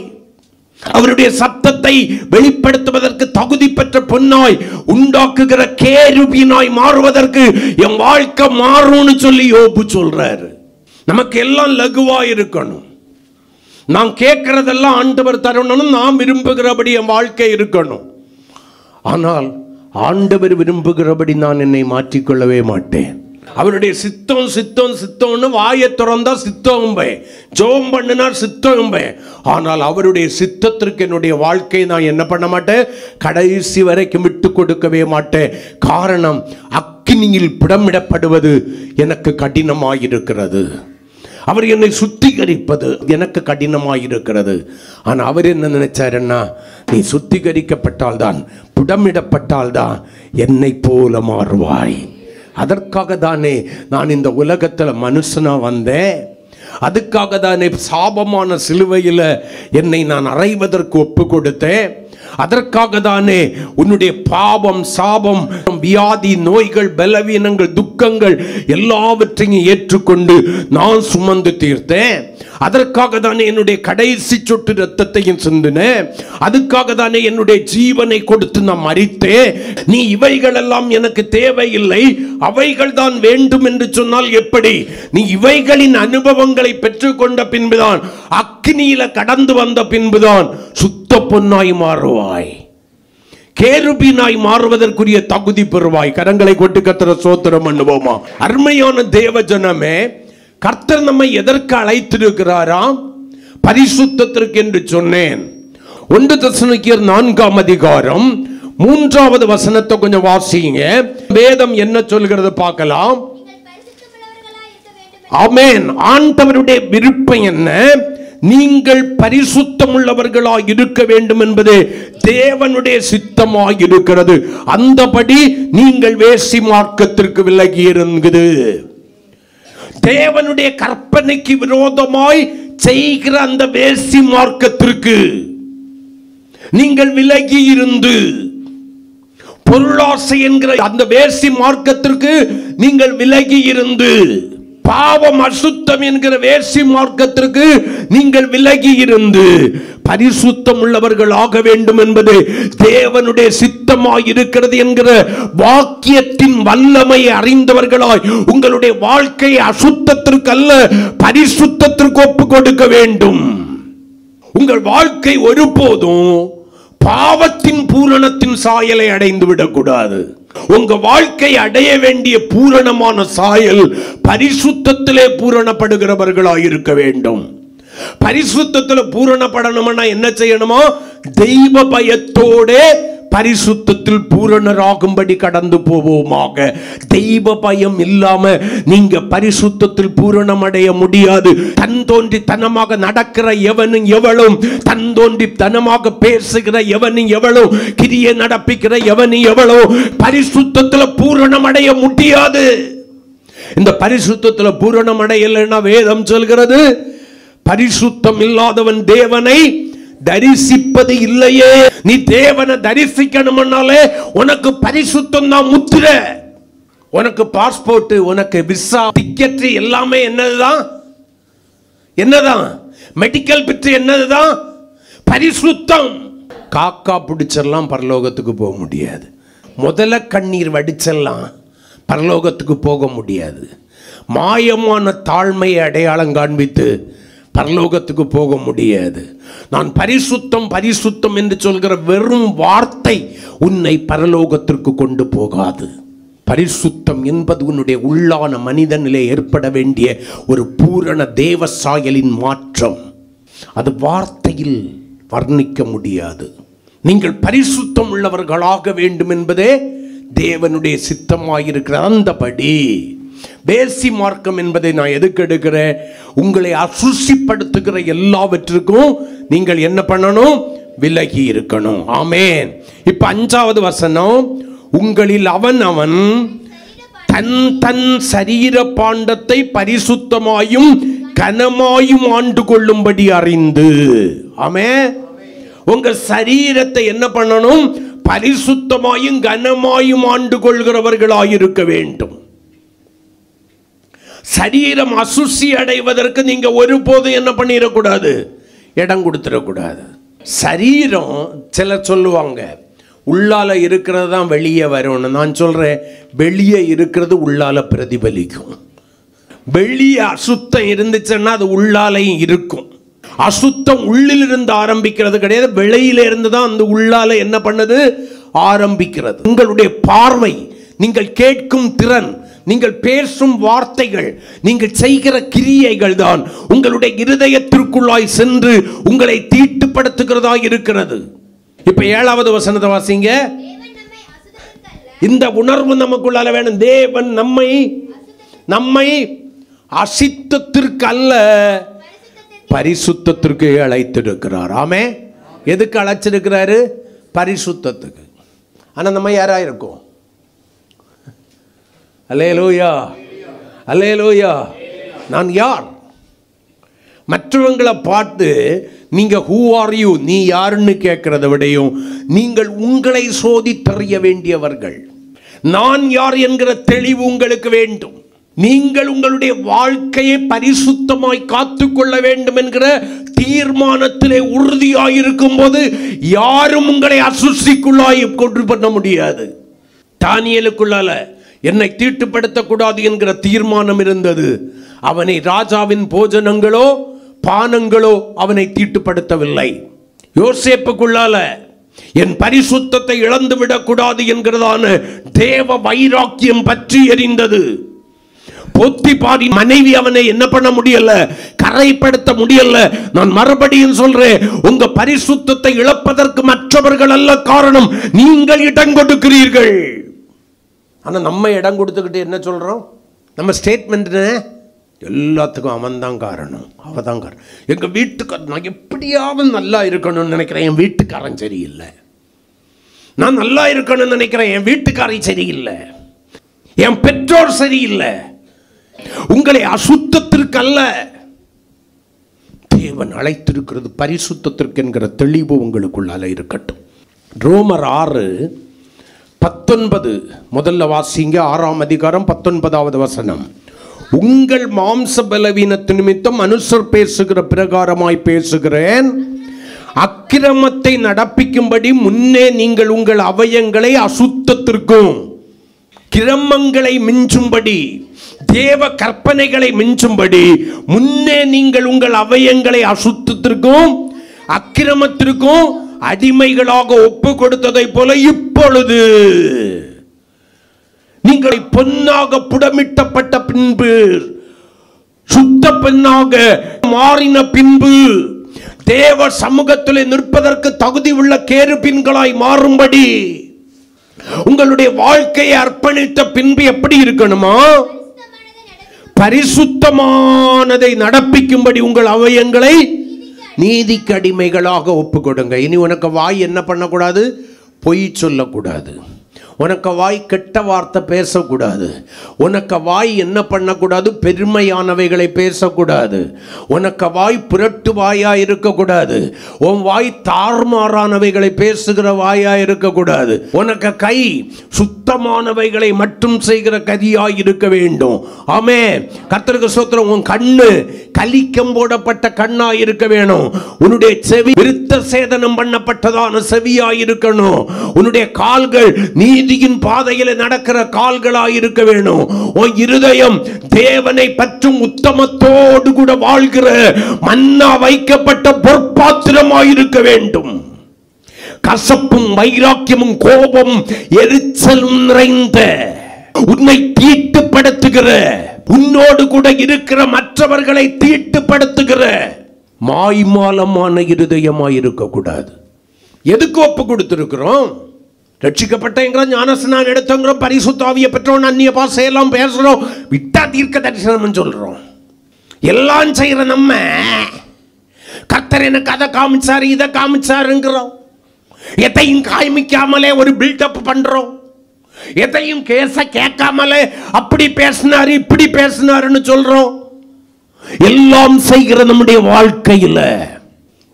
அவருடைய சத்தத்தை வெளிப்படுத்துவதற்கு தகுதி பெற்ற பொன்னாய் உண்டாக்குகிற கேருபீனாய் மாறுவதற்கு என் வாழ்க்கை மாறும்னு சொல்லி யோபு சொல்றாரு. நமக்கு எல்லாம் லகுவா இருக்கணும். நான் கேட்கிறதெல்லாம் ஆண்டவர் தரணும். நான் விரும்புகிறபடி என் வாழ்க்கை இருக்கணும். ஆனால் ஆண்டவர் விரும்புகிறபடி நான் என்னை மாற்றிக்கொள்ளவே மாட்டேன். அவருடைய சித்தம் சித்தம் சித்தம்னு வாயை திறந்தா சித்தம்பே, ஜோம் பண்ணினா சித்தம்பே. ஆனால் அவருடைய சித்தத்திற்கு என்னுடைய வாழ்க்கை நான் என்ன பண்ண மாட்டேன், கடைசி வரைக்கும் விட்டு கொடுக்கவே மாட்டேன். காரணம், அக்கினியில் பிடமிடப்படுவது எனக்கு கடினமாயிருக்கிறது. அவர் என்னை சுத்திகரிப்பது எனக்கு கடினமாயிருக்கிறது. ஆனால் அவர் என்ன நினைச்சாருன்னா, நீ சுத்திகரிக்கப்பட்டால்தான், புடமிடப்பட்டால்தான் என்னை போல மாறுவாய். அதற்காக தானே நான் இந்த உலகத்தில் மனுஷனா வந்தேன். அதுக்காக தானே சாபமான சிலுவையில் என்னை நான் அறைவதற்கு ஒப்பு கொடுத்தேன். அதற்காக தானே உன்னுடைய பாவம், சாபம், வியாதி, நோய்கள், பலவீனங்கள், துக்கங்கள் எல்லாவற்றையும் ஏற்றுக்கொண்டு நான் சுமந்து தீர்த்தேன். அதற்காக தானே என்னுடைய கடைசி சொட்டு ரத்தத்தையும் சிந்தினேன். அதுக்காக தானே என்னுடைய ஜீவனை கொடுத்து நான் மரித்தேன். நீ இவைகள் எல்லாம் எனக்கு தேவையில்லை, அவைகள் தான் வேண்டும் என்று சொன்னால் எப்படி? நீ இவைகளின் அனுபவங்களை பெற்றுக்கொண்ட பின்புதான், அக்னியில கடந்து வந்த பின்புதான் சுத்த பொன்னாய் மாறுவாய், கேருபீனாய் மாறுவதற்குரிய தகுதி பெறுவாய். கரங்களை கொட்டு கர்த்தரை ஸ்தோத்திரம் பண்ணுவோமா? அருமையான தேவ ஜனமே, கர்த்தர் நம்மை எதற்கு அழைத்திருக்கிறாராம்? பரிசுத்தத்திற்கு என்று சொன்னேன். 1 தெசலோனிக்கேயர் 4ஆம் அதிகாரம் 3வது வசனத்தை கொஞ்சம் வாசிங்க. வேதம் என்ன சொல்கிறது பார்க்கலாம். ஆமென். ஆண்டவருடைய விருப்பம் என்ன? நீங்கள் பரிசுத்தம் உள்ளவர்களாய் இருக்க வேண்டும் என்பது தேவனுடைய சித்தமாய் இருக்கிறது. அந்தபடி நீங்கள் வேசி மார்க்கத்திற்கு விலகி இருந்தது. தேவனுடைய கற்பனைக்கு விரோதமாய் செய்கிற அந்த வேசி மார்க்கத்திற்கு நீங்கள் விலகி இருந்து, பொருளாசை என்கிற அந்த வேசி மார்க்கத்திற்கு நீங்கள் விலகி இருந்து, பாவம், அசுத்தம் என்கிற வேசி மார்க்கத்திற்கு நீங்கள் விலகி இருந்து பரிசுத்தம் உள்ளவர்கள் ஆக வேண்டும் என்பது தேவனுடைய சித்தமாய் இருக்கிறது என்கிற வாக்கியத்தின் வல்லமை அறிந்தவர்களாய் உங்களுடைய வாழ்க்கையை அசுத்தத்திற்கு அல்ல, பரிசுத்தத்திற்கு ஒப்பு கொடுக்க வேண்டும். உங்கள் வாழ்க்கை ஒருபோதும் பாவத்தின் பூரணத்தின் சாயலை அடைந்து விடக்கூடாது. உங்க வாழ்க்கை அடைய வேண்டிய பூரணமான சாயல் பரிசுத்தத்திலே பூரணப்படுகிறவர்களாய் இருக்க வேண்டும். பரிசுத்தத்தில் பூரணப்படணும்னா என்ன செய்யணுமோ? தெய்வ பயத்தோட பரிசுத்தத்தில் பூரணராகும்படி கடந்து போவோமாக. தெய்வ பயம் இல்லாம நீங்க பரிசுத்தத்தில் பூரணம் அடைய முடியாது. தன் தோன்றி தனமாக நடக்கிற எவனும் எவளும், தன் தோன்றி தனமாக பேசுகிற எவனும் எவளும், கிரியை நடப்பிக்கிற எவனும் எவளும் பரிசுத்தத்தில் பூரணம் அடைய முடியாது. இந்த பரிசுத்தத்தில் பூரணம் அடையலைன்னா வேதம் சொல்கிறது, பரிசுத்தம் இல்லாதவன் தேவனை தரிசிப்பது இல்லையே. நீ தேவனை தரிசிக்கணும்னாலே உனக்கு பரிசுத்தம் தான் முத்திரை. உனக்கு பாஸ்போர்ட், உனக்கு விசா, டிக்கெட் எல்லாமே என்னதுதான்? என்னதான்? மெடிக்கல் பிட்டு என்னதுதான்? பரிசுத்தம். காக்கா பிடிச்செல்லாம் பரலோகத்துக்கு போக முடியாது. முதல்ல கண்ணீர் வடிச்செல்லாம் பரலோகத்துக்கு போக முடியாது. மாயமான தாழ்மையை அடையாளம் காண்பித்து பரலோகத்துக்கு போக முடியாது. நான் பரிசுத்தம் பரிசுத்தம் என்று சொல்கிற வெறும் வார்த்தை உன்னை பரலோகத்திற்கு கொண்டு போகாது. பரிசுத்தம் என்பது உன்னுடைய உள்ளான மனிதனிலே ஏற்பட வேண்டிய ஒரு பூரண தேவ சாயலின் மாற்றம். அது வார்த்தையில் வர்ணிக்க முடியாது. நீங்கள் பரிசுத்தம் உள்ளவர்களாக வேண்டும் என்பதே தேவனுடைய சித்தமாயிருக்கிற அந்தபடி பேசி மார்க்கம் என்பதை நான் எதுக்கு எடுக்கிறேன்? உங்களை அசுசிப்படுத்துகிற எல்லாவற்றுக்கும் நீங்கள் என்ன பண்ணணும்? விலகி இருக்கணும். ஆமென். இப்ப 5வது வசனம், உங்களில் அவன் அவன் தன் தன் சரீர பாண்டத்தை பரிசுத்தமாயும் கனமாயும் ஆண்டு கொள்ளும்படி அறிந்து. ஆமென். உங்க சரீரத்தை என்ன பண்ணணும்? பரிசுத்தமாயும் கனமாயும் ஆண்டு கொள்கிறவர்களாயிருக்க வேண்டும். சரீரம் அசுசி அடைவதற்கு நீங்க ஒருபோதும் என்ன பண்ணிடக்கூடாது? இடம் கொடுத்துடக்கூடாது. சரீரம் சிலர் சொல்லுவாங்க உள்ளால இருக்கிறது தான் வெளியே வரும்னு. நான் சொல்றேன் வெளியே இருக்கிறது உள்ளால பிரதிபலிக்கும். வெளியே அசுத்தம் இருந்துச்சுன்னா அது உள்ளாலையும் இருக்கும். அசுத்தம் உள்ளிலிருந்து ஆரம்பிக்கிறது கிடையாது, வெளியில இருந்து தான் அந்த உள்ளால என்ன பண்ணுது ஆரம்பிக்கிறது. உங்களுடைய பார்வை, நீங்கள் கேட்கும் திறன், நீங்கள் பேசும் வார்த்தைகள், நீங்கள் செய்கிற கிரியைகள் தான் உங்களுடைய இருதயத்திற்குள்ளாய் சென்று உங்களை தீட்டுப்படுத்துகிறதா இருக்கிறது. இப்ப 7வது வசனத்தை வாசிங்க. இந்த உணர்வு நமக்குள்ளால வேணும். தேவன் நம்மை அசித்தத்திற்கு அல்ல பரிசுத்தத்திற்கு அழைத்திருக்கிறார். ஆமே. எதுக்கு அழைச்சிருக்கிறாரு? பரிசுத்தத்துக்கு. ஆனா நம்ம யாரா இருக்கோம்? அல்லேலூயா, அல்லேலூயா. நான் யார்? மற்றவங்களை பார்த்து நீங்க ஹூ ஆர் யூ, நீ யாருன்னு கேட்கிறத விடையும் நீங்கள் உங்களை சோதித்தறிய வேண்டியவர்கள். நான் யார் என்கிற தெளிவு உங்களுக்கு வேண்டும். நீங்கள் உங்களுடைய வாழ்க்கையை பரிசுத்தமாய் காத்துக்கொள்ள வேண்டும் என்கிற தீர்மானத்திலே உறுதியாயிருக்கும் போது யாரும் உங்களை அசுசிக்குள்ளாய் கொண்டு பண்ண முடியாது. தானியேலுக்குள்ளால என்னை தீட்டுப்படுத்தக்கூடாது என்கிற தீர்மானம் இருந்தது. அவனை ராஜாவின் போஜனங்களோ பானங்களோ அவனை தீட்டுப்படுத்தவில்லை. யோசேப்புக்குள்ளால என் பரிசுத்தத்தை இழந்து விடக்கூடாது என்கிறதான தேவ வைராக்கியம் பற்றி எரிந்தது. போத்திபாரின் மனைவி அவனை என்ன பண்ண முடியல, கரைப்படுத்த முடியல. நான் மறுபடியும் சொல்றேன், உங்க பரிசுத்தத்தை இழப்பதற்கு மற்றவர்கள் அல்ல காரணம், நீங்கள் இடம் கொடுக்கிறீர்கள். ஆனா நம்ம இடம் கொடுத்துக்கிட்டு என்ன சொல்றோம்? நம்ம ஸ்டேட்மெண்ட் எல்லாத்துக்கும் அவன் தான் காரணம், அவன் தான் காரணம். எங்க வீட்டுக்காரன், நான் எப்படியாவது நல்லா இருக்கணும்னு நினைக்கிறேன், என் வீட்டுக்காரன் சரியில்லை. நான் நல்லா இருக்கணும்னு நினைக்கிறேன், என் வீட்டுக்காரை சரியில்லை, என் பெற்றோர் சரியில்லை. உங்களை அசுத்தத்திற்கு அல்ல தேவன் அழைத்திருக்கிறது பரிசுத்தத்திற்கு என்கிற தெளிவு உங்களுக்குள்ளால இருக்கட்டும். ரோமர் 6:19 முதல்ல வாசிங்க. 6ஆம் அதிகாரம் 19வது வசனம். உங்கள் மாம்ச பலவீனத்து நிமித்தம் மனுஷர் பேசுகிற பிரகாரமாய் பேசுகிறேன். அக்கிரமத்தை நடப்பிக்கும்படி முன்னே நீங்கள் உங்கள் அவயங்களை அசுத்தத்திற்கும் கிரமங்களை மிஞ்சும்படி தேவ கற்பனைகளை மிஞ்சும்படி முன்னே நீங்கள் உங்கள் அவயங்களை அசுத்தத்திற்கும் அக்கிரமத்திற்கும் அடிமைகளாக ஒப்பு கொடுத்ததை போல இப்பொழுது நீங்கள் பொன்னாக புடமிட்டப்பட்ட பின்பு, சுத்த பெண்ணாக மாறின பின்பு, தேவ சமூகத்திலே நிற்பதற்கு தகுதி உள்ள கேருபீன்களாய் மாறும்படி உங்களுடைய வாழ்க்கையை அர்ப்பணித்த பின்பு எப்படி இருக்கணுமா? பரிசுத்தமானதை நடப்பிக்கும்படி உங்கள் அவயங்களை நீதிக்கு அடிமைகளாக ஒப்பு கொடுங்க. இனி உனக்கு வாய் என்ன பண்ணக்கூடாது? பொய் சொல்லக்கூடாது. உனக்கு வாய் கெட்ட வார்த்தை பேசக்கூடாது. உனக்கு வாய் என்ன பண்ணக்கூடாது? பெருமையானவைகளை பேசக்கூடாது. உனக்கு வாய் புரட்டு வாயா இருக்கக்கூடாது. உன் வாய் தார்மாறானவைகளை பேசுகிற வாயா இருக்கக்கூடாது. உனக்கு கை சுத்தமானவைகளை மட்டும் செய்கிற கதியாய் இருக்க வேண்டும். ஆமென். கர்த்தருக்கு ஸ்தோத்திரம். உன் கண்ணு கலிக்கம் போடப்பட்ட கண்ணாய் இருக்க வேணும். உன்னுடைய செவி விருத்த சேதனம் பண்ணப்பட்டதான செவியாய் இருக்கணும். உன்னுடைய கால்கள் நீதியின் பாதையில் நடக்கிற கால்களாய் இருக்க வேணும். உன் இருதயம் தேவனை பற்றும் உத்தமத்தோடு கூட வாழ்கிற மன்னா வைக்கப்பட்ட பொற்பாத்திரமாய் இருக்க வேண்டும். கசப்பும் வைராக்கியமும் கோபம் எரிச்சலும் நிறைந்த, உன்னை தீட்டுப்படுத்துகிற, உன்னோடு கூட இருக்கிற மற்றவர்களை தீட்டுப்படுத்துகிற மாய்மாலமான இருதயமாய் இருக்கக்கூடாது. எதுக்கு ஒப்பு கொடுத்திருக்கிறோம்? ரட்சிக்கப்பட்டங்கிறோம், ஞானஸ்நானம் எடுத்தோங்கிறோம், பரிசுத்த ஆவியை பெற்றோம், அந்நிய பாஷையெல்லாம் பேசுறோம், விட்டா தீர்க்க தரிசனம் சொல்றோம், எல்லாம் செய்யற நம்ம கர்த்தர் எனக்கு அதை காமிச்சாரு இதை காமிச்சாருங்கிறோம். எதையும் காமிக்காமலே ஒரு பில்டப் பண்றோம். எதையும் கேச கேட்காமலே அப்படி பேசினாரு இப்படி பேசினாருன்னு சொல்றோம். எல்லாம் செய்கிற நம்முடைய வாழ்க்கையில்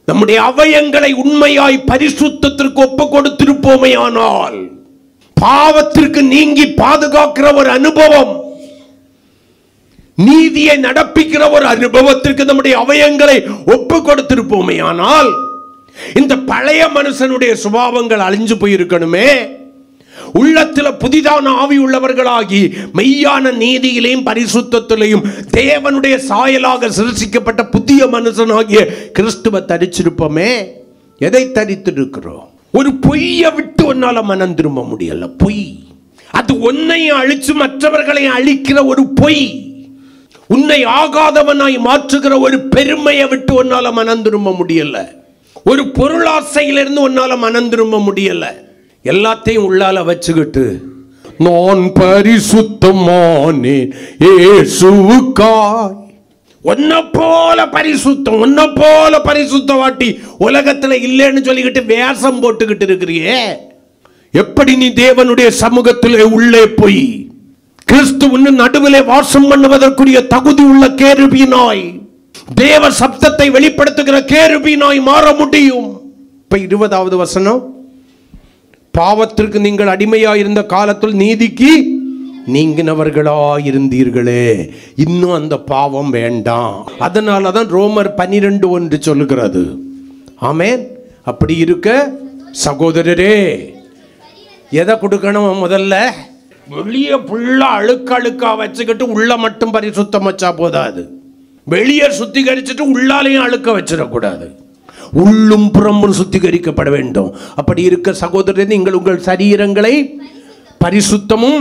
நம்முடைய அவயங்களை உண்மையாய் பரிசுத்தத்திற்கு ஒப்பு கொடுத்திருப்போமையானால் பாவத்திற்கு நீங்கி பாதுகாக்கிற ஒரு அனுபவம், நீதியை நடப்பிக்கிற ஒரு அனுபவத்திற்கு நம்முடைய அவயங்களை ஒப்பு கொடுத்திருப்போமையானால் இந்த பழைய மனுஷனுடைய சுபாவங்கள் அழிஞ்சு போயிருக்கணுமே. உள்ளத்துல புதிதான ஆவி உள்ளவர்களாகி மெய்யான நீதியிலையும் பரிசுத்தத்திலையும் தேவனுடைய சாயலாக சிருஷ்டிக்கப்பட்ட புதிய மனுஷனாகிய கிறிஸ்துவை தரிச்சிருப்போமே. எதை தரித்திருக்கிறோம்? ஒரு பொய்யை விட்டு ஒன்னால மனம் திரும்ப முடியல. பொய், அது உன்னையும் அழிச்சு மற்றவர்களையும் அழிக்கிற ஒரு பொய். உன்னை ஆகாதவனாய் மாற்றுகிற ஒரு பெருமையை விட்டு ஒன்னால மனம் திரும்ப முடியல. ஒரு பொருளாசையிலிருந்து ஒன்னால மனம் திரும்ப முடியல. எல்லாத்தையும் உள்ளால வச்சுக்கிட்டு நான் பரிசுத்தமானேன் இயேசுவுக்காய். உன்னை போல பரிசுத்தம், உன்னை போல பரிசுத்தவாட்டி உலகத்துல இல்லைன்னு சொல்லிக்கிட்டு வேஷம் போட்டுக்கிட்டு இருக்கிறியே. எப்படி நீ தேவனுடைய சமூகத்திலே உள்ளே போய் கிறிஸ்துவின் நடுவிலே வாசம் பண்ணுவதற்குரிய தகுதி உள்ள கேருபீனாய், தேவ சப்தத்தை வெளிப்படுத்துகிற கேருபீனாய் மாற முடியும்? இப்ப 20வது வசனம், பாவத்திற்கு நீங்கள் அடிமையாயிருந்த காலத்தில் நீதிக்கு நீங்கினவர்களாயிருந்தீர்களே. இன்னும் அந்த பாவம் வேண்டாம். அதனாலதான் ரோமர் 12:1 சொல்லுகிறது. ஆமென். அப்படி இருக்க சகோதரரே, எதை கொடுக்கணும்? முதல்ல வெளியே ஃபுல்லா அழுக்கா வச்சுக்கிட்டு உள்ள மட்டும் பரிசுத்தம் வச்சா போதாது. வெளியே சுத்திகரிச்சுட்டு உள்ளாலையும் அழுக்க வச்சிடக்கூடாது. உள்ளும் புறமும் சுத்திகரிக்கப்பட வேண்டும். அப்படி இருக்க சகோதரரே, நீங்கள் உங்கள் சரீரங்களை பரிசுத்தமும்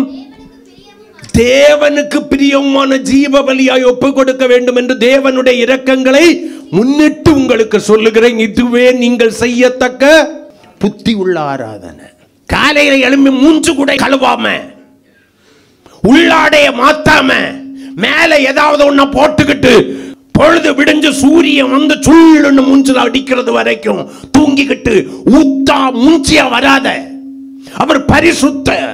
தேவனுக்கு பிரியமான ஜீவ பலியாய் ஒப்பு கொடுக்க வேண்டும் என்று தேவனுடைய இரக்கங்களை முன்னிட்டு உங்களுக்கு சொல்லுகிறேன். இதுவே நீங்கள் செய்யத்தக்க புத்தி உள்ள ஆராதனை. காலையில எழும்பி மூஞ்சு கூட கழுவாம, உள்ளாடைய மாத்தாம, மேல ஏதாவது ஒண்ண போட்டுக்கிட்டு பொழுது விடிஞ்சு சூரியன் வந்து சுள்ளுன்னு மூஞ்சில அடிக்கிறது வரைக்கும் தூங்கிக்கிட்டு ஊத்தா மூஞ்சியா வராத. அவர் பரிசுத்தர்.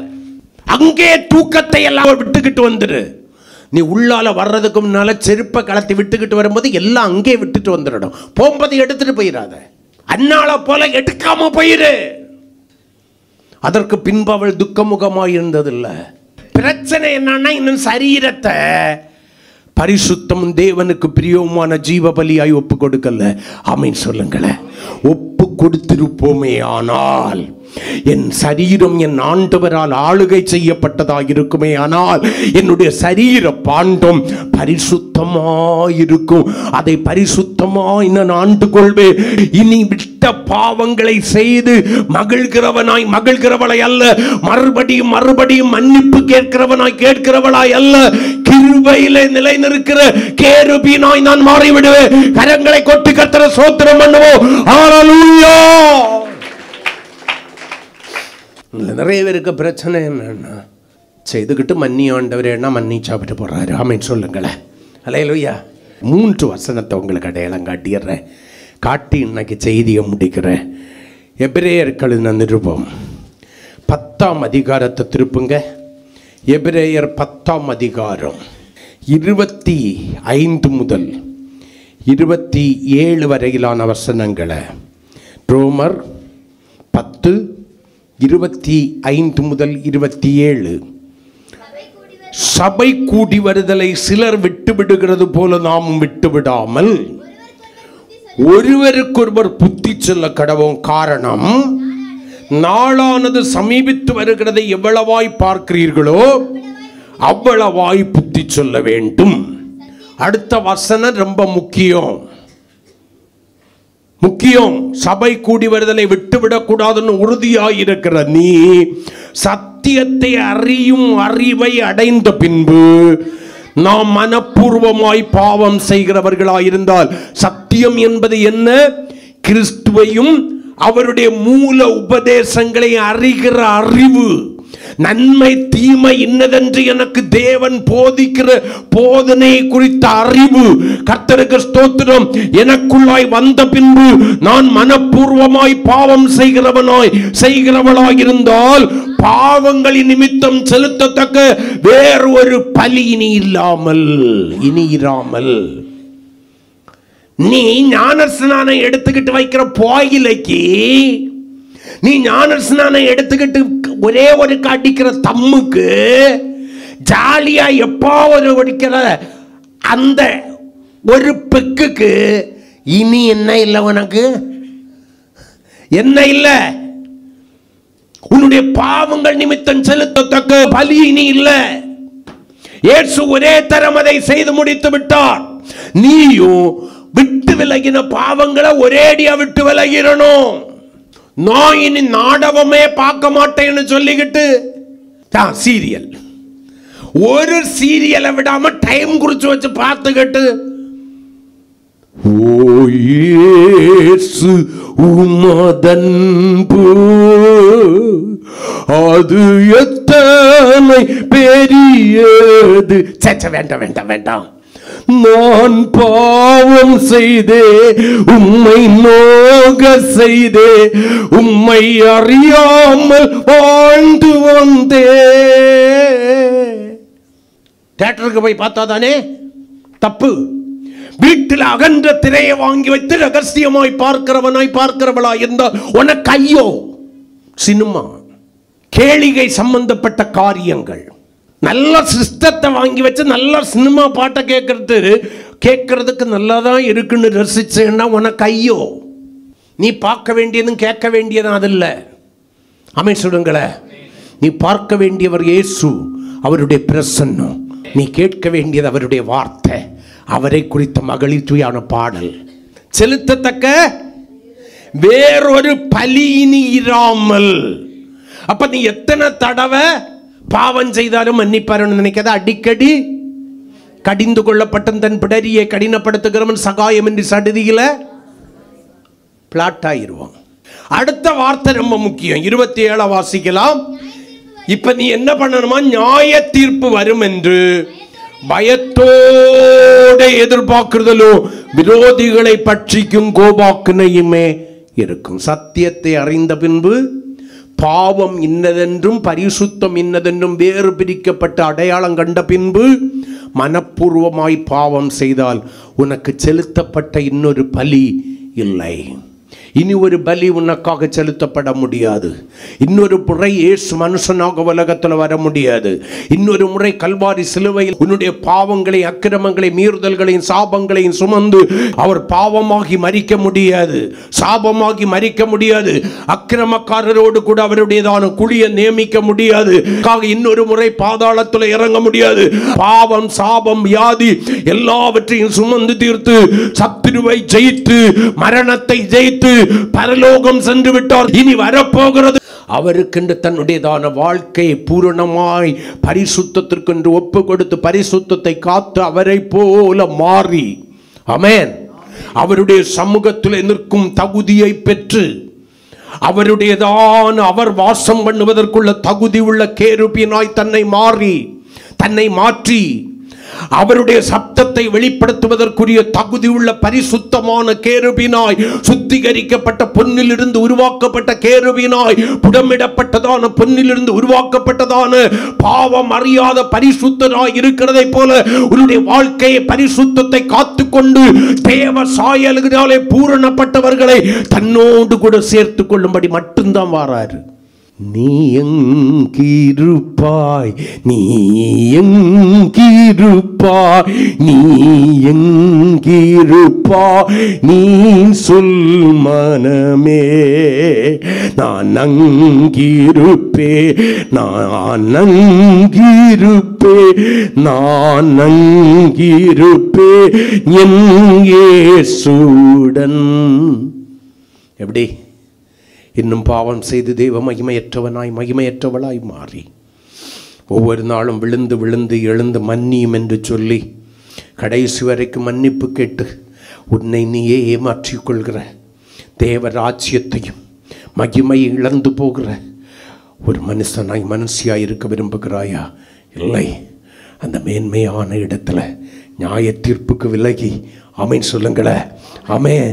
அங்கே தூக்கத்தை எல்லாம் விட்டுக்கிட்டு வந்துரு. நீ உள்ளால வர்றதுக்கு முன்னால செருப்பை கலத்தி விட்டுக்கிட்டு வரும்போது எல்லாம் அங்கே விட்டுட்டு வந்துடணும். போகும்போது எடுத்துட்டு போயிடாத. அன்னால போல எடுக்காம போயிரு. அதற்கு பின்பு அவள் துக்கமுகமாய் இருந்ததில்லை. பிரச்சனை என்னன்னா, இன்னும் சரீரத்தை பரிசுத்தம் தேவனுக்கு பிரியமான ஜீவ பலியாய் ஒப்பு கொடுக்கல. ஆமென் சொல்லுங்களேன். ஒப்பு கொடுத்திருப்போமே ஆனால் என் சரீரம் என் ஆண்டவரால் ஆளுகை செய்யப்பட்டதாக இருக்குமே ஆனால் என்னுடைய சரீர பாண்டம் பரிசுத்தமாயிருக்கும். அதை பரிசுத்தமாய் நான் ஆண்டு கொள்வே. இனி விட்ட பாவங்களை செய்து மகிழ்கிறவனாய் மகிழ்கிறவளை அல்ல, மறுபடியும் மறுபடியும் மன்னிப்பு கேட்கிறவனாய் கேட்கிறவளாய் அல்ல, கிருபையிலே நிலை நிற்கிற கேருபீனாய் நான் மாறிவிடுவேன். கரங்களை கொட்டி கர்த்தரை ஸ்தோத்திரம் பண்ணுவோம். ஹல்லேலூயா. நிறைய பேருக்கு பிரச்சனை என்னன்னா, செய்துக்கிட்டு மன்னி ஆண்டவரேன்னா மன்னி சாப்பிட்டு போறாரு. ஆமென் சொல்லுங்களேன். ஹல்லேலூயா. 3 வசனத்தை உங்களுக்கு அடையாளம் காட்டிடுறேன். காட்டி இன்னைக்கு செய்தியை முடிக்கிறேன். எபிரேயர்களின் நிருபம் 10ஆம் அதிகாரத்தை திருப்புங்க. எபிரேயர் 10ஆம் அதிகாரம் 25 முதல் 27 வரையிலான வசனங்களை. ரோமர் 10:25 முதல் 27. சபை கூடி வருதலை சிலர் விட்டு விடுகிறது போல நாமும் விட்டு விடாமல் ஒருவருக்கொருவர் புத்தி சொல்ல கடவோம். காரணம், நாளானது சமீபித்து வருகிறதை எவ்வளவாய் பார்க்கிறீர்களோ அவ்வளவாய் புத்தி சொல்ல வேண்டும். அடுத்த வசனம் ரொம்ப முக்கியம். சபை கூடி வருதலை விட்டுவிடக் கூடாதுன்னு உறுதியாயிருக்கிற நீ சத்தியத்தை அறியும் அறிவை அடைந்த பின்பு நாம் மனப்பூர்வமாய் பாவம் செய்கிறவர்களாயிருந்தால், சத்தியம் என்பது என்ன? கிறிஸ்துவையும் அவருடைய மூல உபதேசங்களை அறிகிற அறிவு. நன்மை தீமை இன்னதென்று எனக்கு தேவன் போதிக்கிற போதனை குறித்த அறிவு. கர்த்தருக்கு ஸ்தோத்திரம். எனக்குள்ளாய் வந்த பின்பு நான் மனப்பூர்வமாய் பாவம் செய்கிறவளாய் இருந்தால் பாவங்களின் நிமித்தம் செலுத்தத்தக்க வேறு ஒரு பலி இனி இராமல் நீ ஞானஸ்நானம் எடுத்துக்கிட்டு வைக்கிற போயிலைக்கு, நீ ஞானஸ்நானம் எடுத்துக்கிட்டு ஒரே ஒரு அடிக்கிற தம்முக்கு, ஜாலியா எப்போ ஒரு அடிக்கிற அந்த ஒரு பெக்குக்கு இனி என்ன இல்லை உனக்கு? என்ன இல்ல, உன்னுடைய பாவங்கள் நிமித்தம் செலுத்தத்தக்க பலி நீ இல்ல. இயேசு ஒரே தரம் அதை செய்து முடித்து விட்டார். நீயும் விட்டு விலகின பாவங்களை ஒரேடியா விட்டு விலகிடணும். நான் இனி நாடகமே பார்க்க மாட்டேன்னு சொல்லிக்கிட்டு சீரியல், ஒரு சீரியலை விடாம டைம் குறிச்சு வச்சு பார்த்துக்கிட்டு, ஓ இயேசு உமதன்பு அது எத்தனை பெரியது. வேண்டாம் வேண்டாம் வேண்டாம். நான் பாவம் செய்தே, உம்மை நோக செய்தே, உம்மை அறியாமல் வாழ்ந்து வந்தே. தியேட்டருக்கு போய் பார்த்தாதானே தப்பு. வீட்டில் அகன்ற திரையை வாங்கி வைத்து ரகசியமாய் பார்க்கிறவனாய் பார்க்கிறவளா இருந்தால் உனக்கு ஐயோ. சினிமா, கேளிகை சம்பந்தப்பட்ட காரியங்கள், நல்ல சிஸ்டத்தை வாங்கி வச்சு நல்ல சினிமா பாட்டை கேட்கறதுக்கு நல்லா தான் இருக்குன்னு ரசிச்சேன்னா உனக்கு ஐயோ. நீ பார்க்க வேண்டியதும் கேட்க வேண்டியதும் அது இல்லை. ஆமென் சொல்லுங்களேன். நீ பார்க்க வேண்டியவர் இயேசு, அவருடைய பிரசன்னம். நீ கேட்க வேண்டியது அவருடைய வார்த்தை, அவரை குறித்த மகிழ்ச்சியான பாடல். செலுத்தத்தக்க வேறொரு பலி நீ இராமல். அப்ப நீ எத்தனை தடவை பாவம் செய்தாலும் மன்னிப்பாருன்னு நினைக்காத. அடிக்கடி கடிந்து கொள்ளப்பட்ட தன் பிடரியை கடினப்படுத்துகிறவன் சகாயம் என்று சடுதியில பிளாட் ஆயிருவான். அடுத்த வார்த்தை ரொம்ப முக்கியம். 27 வாசிக்கலாம். இப்ப நீ என்ன பண்ணணுமா? நியாய தீர்ப்பு வரும் என்று பயத்தோட எதிர்பார்க்கிறதோ விரோதிகளை பட்சிக்கும் கோபாக்கினையுமே இருக்கும். சத்தியத்தை அறிந்த பின்பு பாவம் இன்னதென்றும் பரிசுத்தம் இன்னதென்றும் வேறு பிரிக்கப்பட்ட அடையாளம் கண்ட பின்பு மனப்பூர்வமாய் பாவம் செய்தால் உனக்கு செலுத்தப்பட்ட இன்னொரு பலி இல்லை. இனி ஒரு பலி உனக்காக செலுத்தப்பட முடியாது. இன்னொரு முறை இயேசு மனுஷனாக உலகத்தில் வர முடியாது. இன்னொரு முறை கல்வாரி சிலுவையில் உன்னுடைய பாவங்களை, அக்கிரமங்களை, மீறுதல்களையும் சாபங்களையும் சுமந்து அவர் பாவமாகி மரிக்க முடியாது, சாபமாகி மரிக்க முடியாது. அக்கிரமக்காரரோடு கூட அவருடையதான குழியை நியமிக்க முடியாது. இன்னொரு முறை பாதாளத்தில் இறங்க முடியாது. பாவம், சாபம், வியாதி எல்லாவற்றையும் சுமந்து தீர்த்து சத்துருவை ஜெயித்து மரணத்தை ஜெயித்து பரலோகம் சென்று விட்டார். இனி வரப்போகிறது அவருக்கென்று தன்னுடையதான வாழ்க்கையை பூரணமாய் பரிசுத்தத்திற்கென்று ஒப்பு கொடுத்து பரிசுத்தத்தை காத்து அவரை போல மாறி, ஆமென், அவருடைய சமூகத்தில் நிற்கும் தகுதியை பெற்று அவருடையதான அவர் வாசம் பண்ணுவதற்குள்ள தகுதி உள்ள கேருபீனாய் தன்னை மாற்றி அவருடைய சப்தத்தை வெளிப்படுத்துவதற்குரிய தகுதி உள்ள பரிசுத்தமான கேருபீனாய், சுத்திகரிக்கப்பட்ட பொன்னிலிருந்து உருவாக்கப்பட்ட கேருபீனாய், புடமிடப்பட்டதான பொன்னிலிருந்து உருவாக்கப்பட்டதான பாவம் அறியாத பரிசுத்தனாய் இருக்கிறதை போல உன்னுடைய வாழ்க்கையை பரிசுத்தத்தை காத்துக்கொண்டு தேவ சாயலினாலே பூரணப்பட்டவர்களை தன்னோடு கூட சேர்த்து கொள்ளும்படி மட்டும்தான் வாராரு. நீ எங்கிருப்பாய், நீ எங்கிருப்பாய், நீ எங்கிருப்பாய், நீ சொல் மனமே. நான் அங்கிருப்பே, நான் அங்கிருப்பே, நான் அங்கிருப்பே என் இயேசுவுடன். எப்படி? இன்னும் பாவம் செய்து தெய்வ மகிமையற்றவனாய் மகிமையற்றவளாய் மாறி ஒவ்வொரு நாளும் விழுந்து விழுந்து எழுந்து மன்னியும் என்று சொல்லி கடைசி வரைக்கும் மன்னிப்பு கேட்டு உன்னை நீயே ஏமாற்றிக்கொள்கிற, தேவ ராஜ்யத்தையும் மகிமை இழந்து போகிற ஒரு மனுஷியாய் இருக்க விரும்புகிறாயா? இல்லை. அந்த மேன்மையான இடத்துல நியாய தீர்ப்புக்கு விலகி ஆமென் சொல்லுங்களேன். ஆமென்.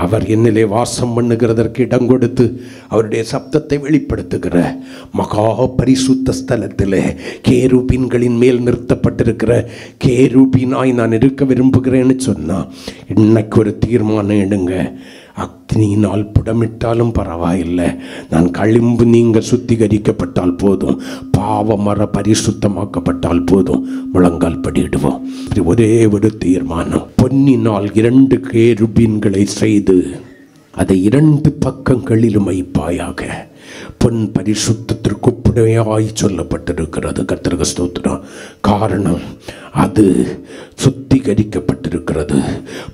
அவர் என்னிலே வாசம் பண்ணுகிறதற்கு இடம் கொடுத்து அவருடைய சப்தத்தை வெளிப்படுத்துகிற மகா பரிசுத்த ஸ்தலத்தில் கேருபீன்களின் மேல் நிறுத்தப்பட்டிருக்கிற கேருபீனாய் நான் இருக்க விரும்புகிறேன்னு சொன்னால் இன்னைக்கு ஒரு தீர்மானம் எடுங்க. அக்னியினால் புடமிட்டாலும் பரவாயில்லை, நான் களிம்பு நீங்க சுத்திகரிக்கப்பட்டால் போதும், பாவமர பரிசுத்தமாக்கப்பட்டால் போதும், முழங்கால் படியிடுவோம். ஒரே ஒரு தீர்மானம். பொன்னினால் 2 கேருபீன்களை செய்து அதை 2 பக்கங்களிலும் வைப்பாயாக. பொன் பரிசுத்தத்திற்கு ஒப்புடையாய் சொல்லப்பட்டிருக்கிறது. கர்த்தருக்கு ஸ்தோத்திரம். காரணம், அது சுத்திகரிக்கப்பட்டிருக்கிறது,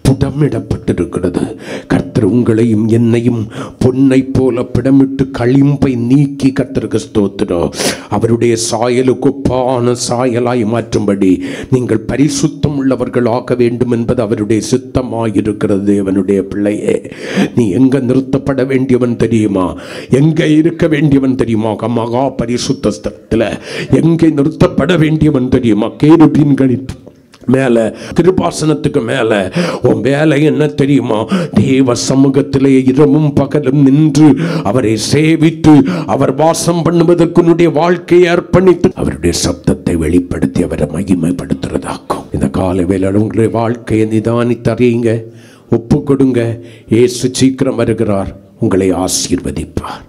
புடமிடப்பட்டிருக்கிறது. கர்த்தர் உங்களையும் என்னையும் பொன்னை போல பிடமிட்டு களிம்பை நீக்கி, கர்த்தருக்கு ஸ்தோத்திரம், அவருடைய சாயலுக்கு ஒப்பான சாயலாய் மாற்றும்படி நீங்கள் பரிசுத்தம் உள்ளவர்கள் ஆக்க வேண்டும் என்பது அவருடைய சித்தமாயிருக்கிறது. தேவனுடைய பிள்ளையே, நீ எங்க நிறுத்தப்பட வேண்டியவன் தெரியுமா? எங்க இருக்க வேண்டியவன் தெரியுமா? மகா பரிசுத்த ஸ்தலத்தில் எங்கே நிறுத்தப்பட வேண்டியவன் தெரியுமா? கேருபீன்களின் மேல, கிருபாசனத்துக்கு மேல. உன் வேலை என்ன தெரியுமா? தேவ சமூகத்திலே இரவும் பகலும் நின்று அவரை சேவித்து அவர் வாசம் பண்ணுவதற்கு வாழ்க்கையை அர்ப்பணித்து அவருடைய சப்தத்தை வெளிப்படுத்தி அவரை மகிமைப்படுத்துறதாக்கும். இந்த காலை வேளையில் உங்களுடைய வாழ்க்கையை நிதானித்து அறியுங்க, ஒப்பு கொடுங்க. இயேசு சீக்கிரம் வருகிறார், உங்களை ஆசீர்வதிப்பார்.